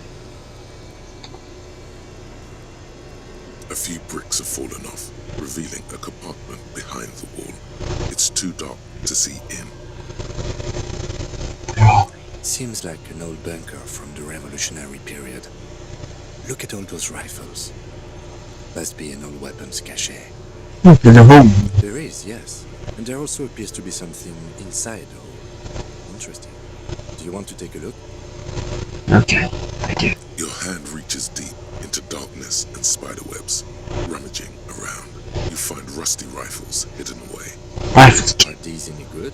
A few bricks have fallen off, revealing a compartment behind the wall. It's too dark to see in. Seems like an old bunker from the revolutionary period. Look at all those rifles. Must be an old weapons cache. Look, there's a hole. There is, yes. And there also appears to be something inside the hole. Interesting. Do you want to take a look? Okay, I do. Your hand reaches deep into darkness and spiderwebs. Rummaging around, you find rusty rifles hidden away. Rifles. Are these any good?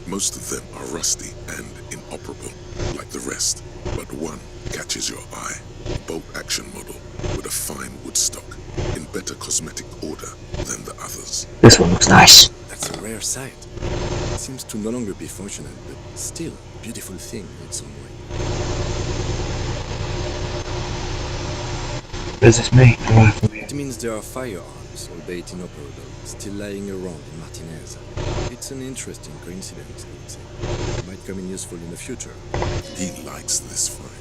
Most of them are rusty and inoperable, like the rest, but one catches your eye. A bolt-action model with a fine wood stock, in better cosmetic order than the others. This one looks nice. That's a rare sight. It seems to no longer be functional, but still a beautiful thing in its own way. What does this mean? A rifle. It means there are firearms, albeit inoperable, still lying around in Martinez. It's an interesting coincidence, I would say. It might come in useful in the future. He likes this find.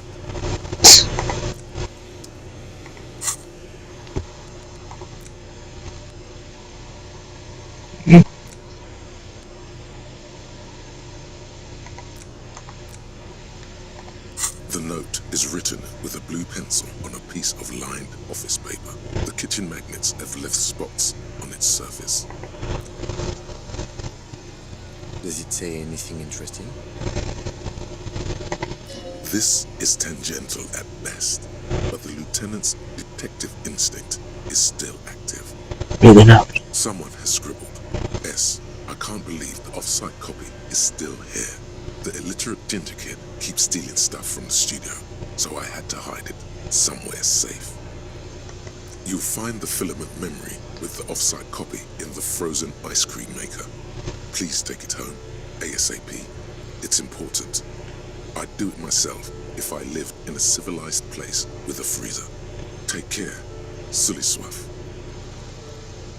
The note is written with a blue pencil on a piece of lined office paper. The kitchen magnets have left spots on its surface. Does it say anything interesting? This is tangential at best, but the lieutenant's detective instinct is still active. Really not. Someone has scribbled, S. I can't believe the off-site copy is still here. The illiterate ginger kid keeps stealing stuff from the studio, so I had to hide it somewhere safe. You'll find the filament memory with the off-site copy in the frozen ice cream maker. Please take it home, ASAP. It's important. I'd do it myself if I lived in a civilized place with a freezer. Take care, Sully Swaff.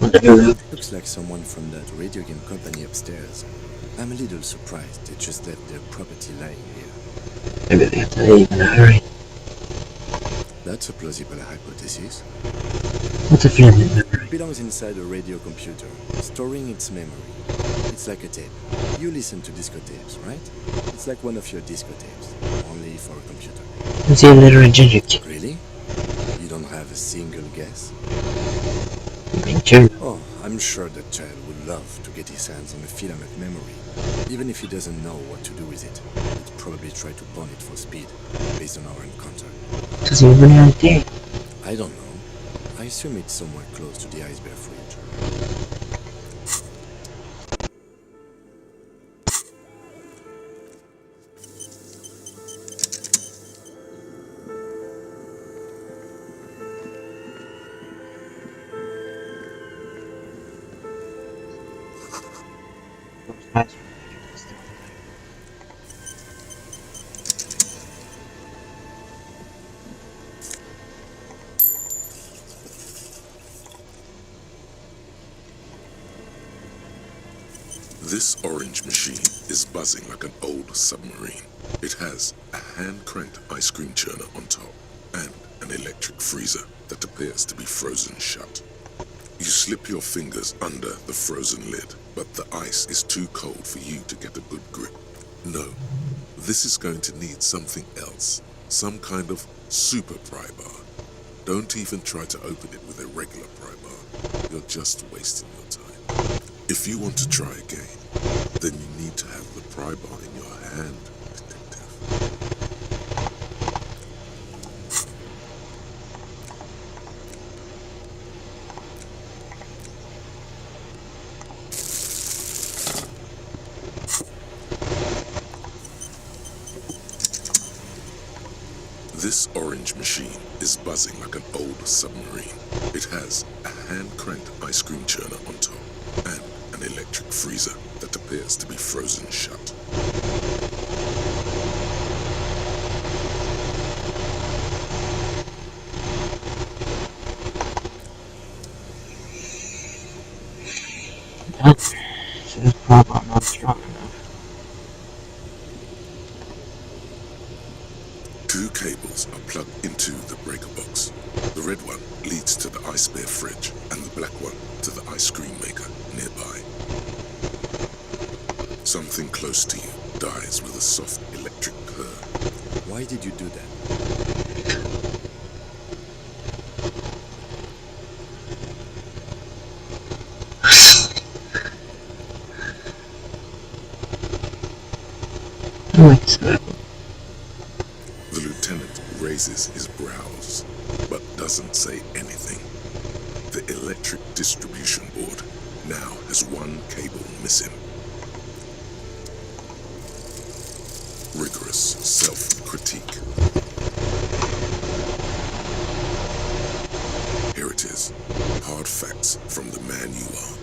Looks like someone from that radio game company upstairs. I'm a little surprised they just left their property lying here. Maybe they have to leave in a hurry. That's a plausible hypothesis. What's a filament memory? It belongs inside a radio computer, storing its memory. It's like a tape. You listen to disco tapes, right? It's like one of your disco tapes, only for a computer. Who's the illiterate ginger kid? Really? You don't have a single guess? Ginger. Oh, I'm sure that child would love to get his hands on a filament memory. Even if he doesn't know what to do with it, he'd probably try to burn it for speed, based on our encounter. Does he have any idea? I don't know. I assume it's somewhere close to the iceberg fridge. This orange machine is buzzing like an old submarine. It has a hand-cranked ice cream churner on top and an electric freezer that appears to be frozen shut. You slip your fingers under the frozen lid, but the ice is too cold for you to get a good grip. No, this is going to need something else, some kind of super pry bar. Don't even try to open it with a regular pry bar. You're just wasting your time. If you want to try again, then you need to have the pry bar in your hand, detective. This orange machine is buzzing like an old submarine. It has a hand-cranked ice cream churner on top and an electric freezer that appears to be frozen shut. So this probably not strong enough. Two cables are plugged into the breaker box. The red one leads to the ice bear fridge and the black one to the ice cream maker nearby. Something close to you dies with a soft electric purr. Why did you do that? doing, sir? The lieutenant raises his brows, but doesn't say anything. The electric distribution board now has one cable missing. Rigorous self-critique. Here it is. Hard facts from the man you are.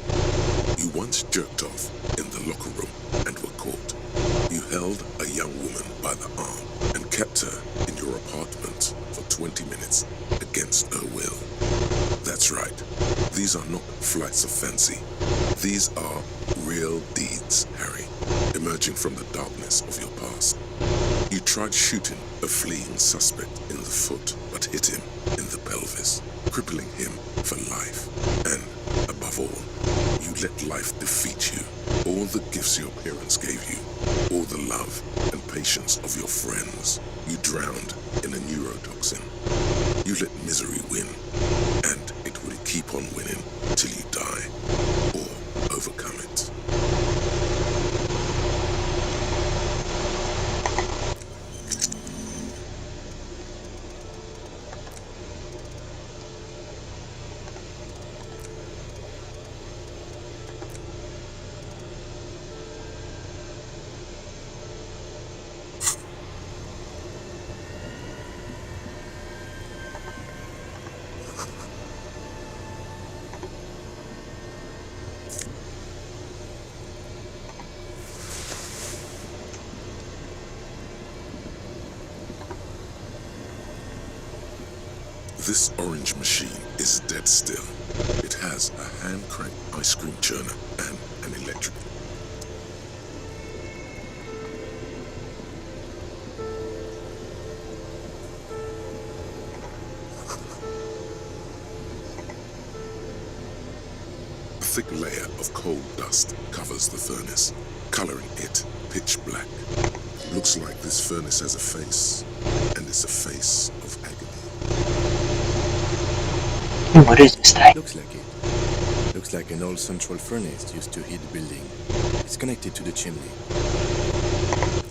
You once jerked off in the locker room and were caught. You held a young woman by the arm and kept her in your apartment for 20 minutes against her will. That's right. These are not flights of fancy. These are real deeds, Harry, emerging from the darkness of your past. You tried shooting a fleeing suspect in the foot, but hit him in the pelvis, crippling him for life. And, above all, you let life defeat you. All the gifts your parents gave you, all the love and patience of your friends, you drowned in a neurotoxin. You let misery win, and it will keep on winning till you die, or overcome it. This orange machine is dead still. It has a hand-cranked ice cream churner and an electric. A thick layer of coal dust covers the furnace, coloring it pitch black. Looks like this furnace has a face, and it's a face of agony. What is this thing? Looks like it. Looks like an old central furnace used to heat the building. It's connected to the chimney.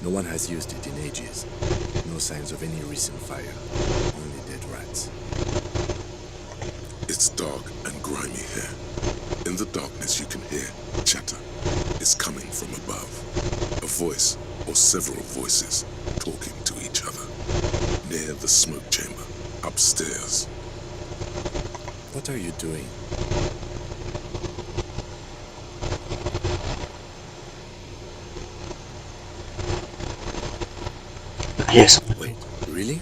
No one has used it in ages. No signs of any recent fire. Only dead rats. It's dark and grimy here. In the darkness you can hear chatter. It's coming from above. A voice or several voices talking to each other. Near the smoke chamber, upstairs. What are you doing? Yes. Wait, really?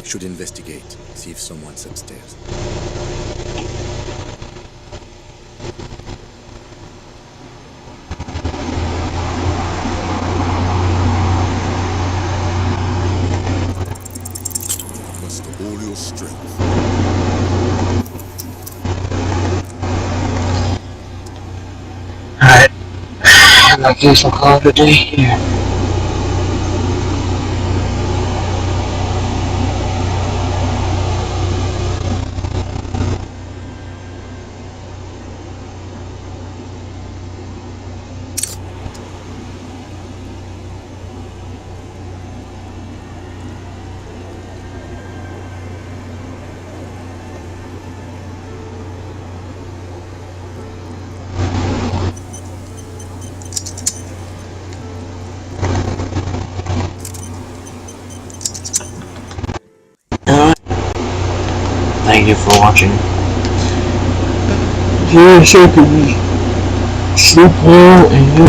Should investigate, see if someone's upstairs. Muster all your strength. Alright. I guess I'll call it a day here. Thank you for watching. Here's your sleep well and you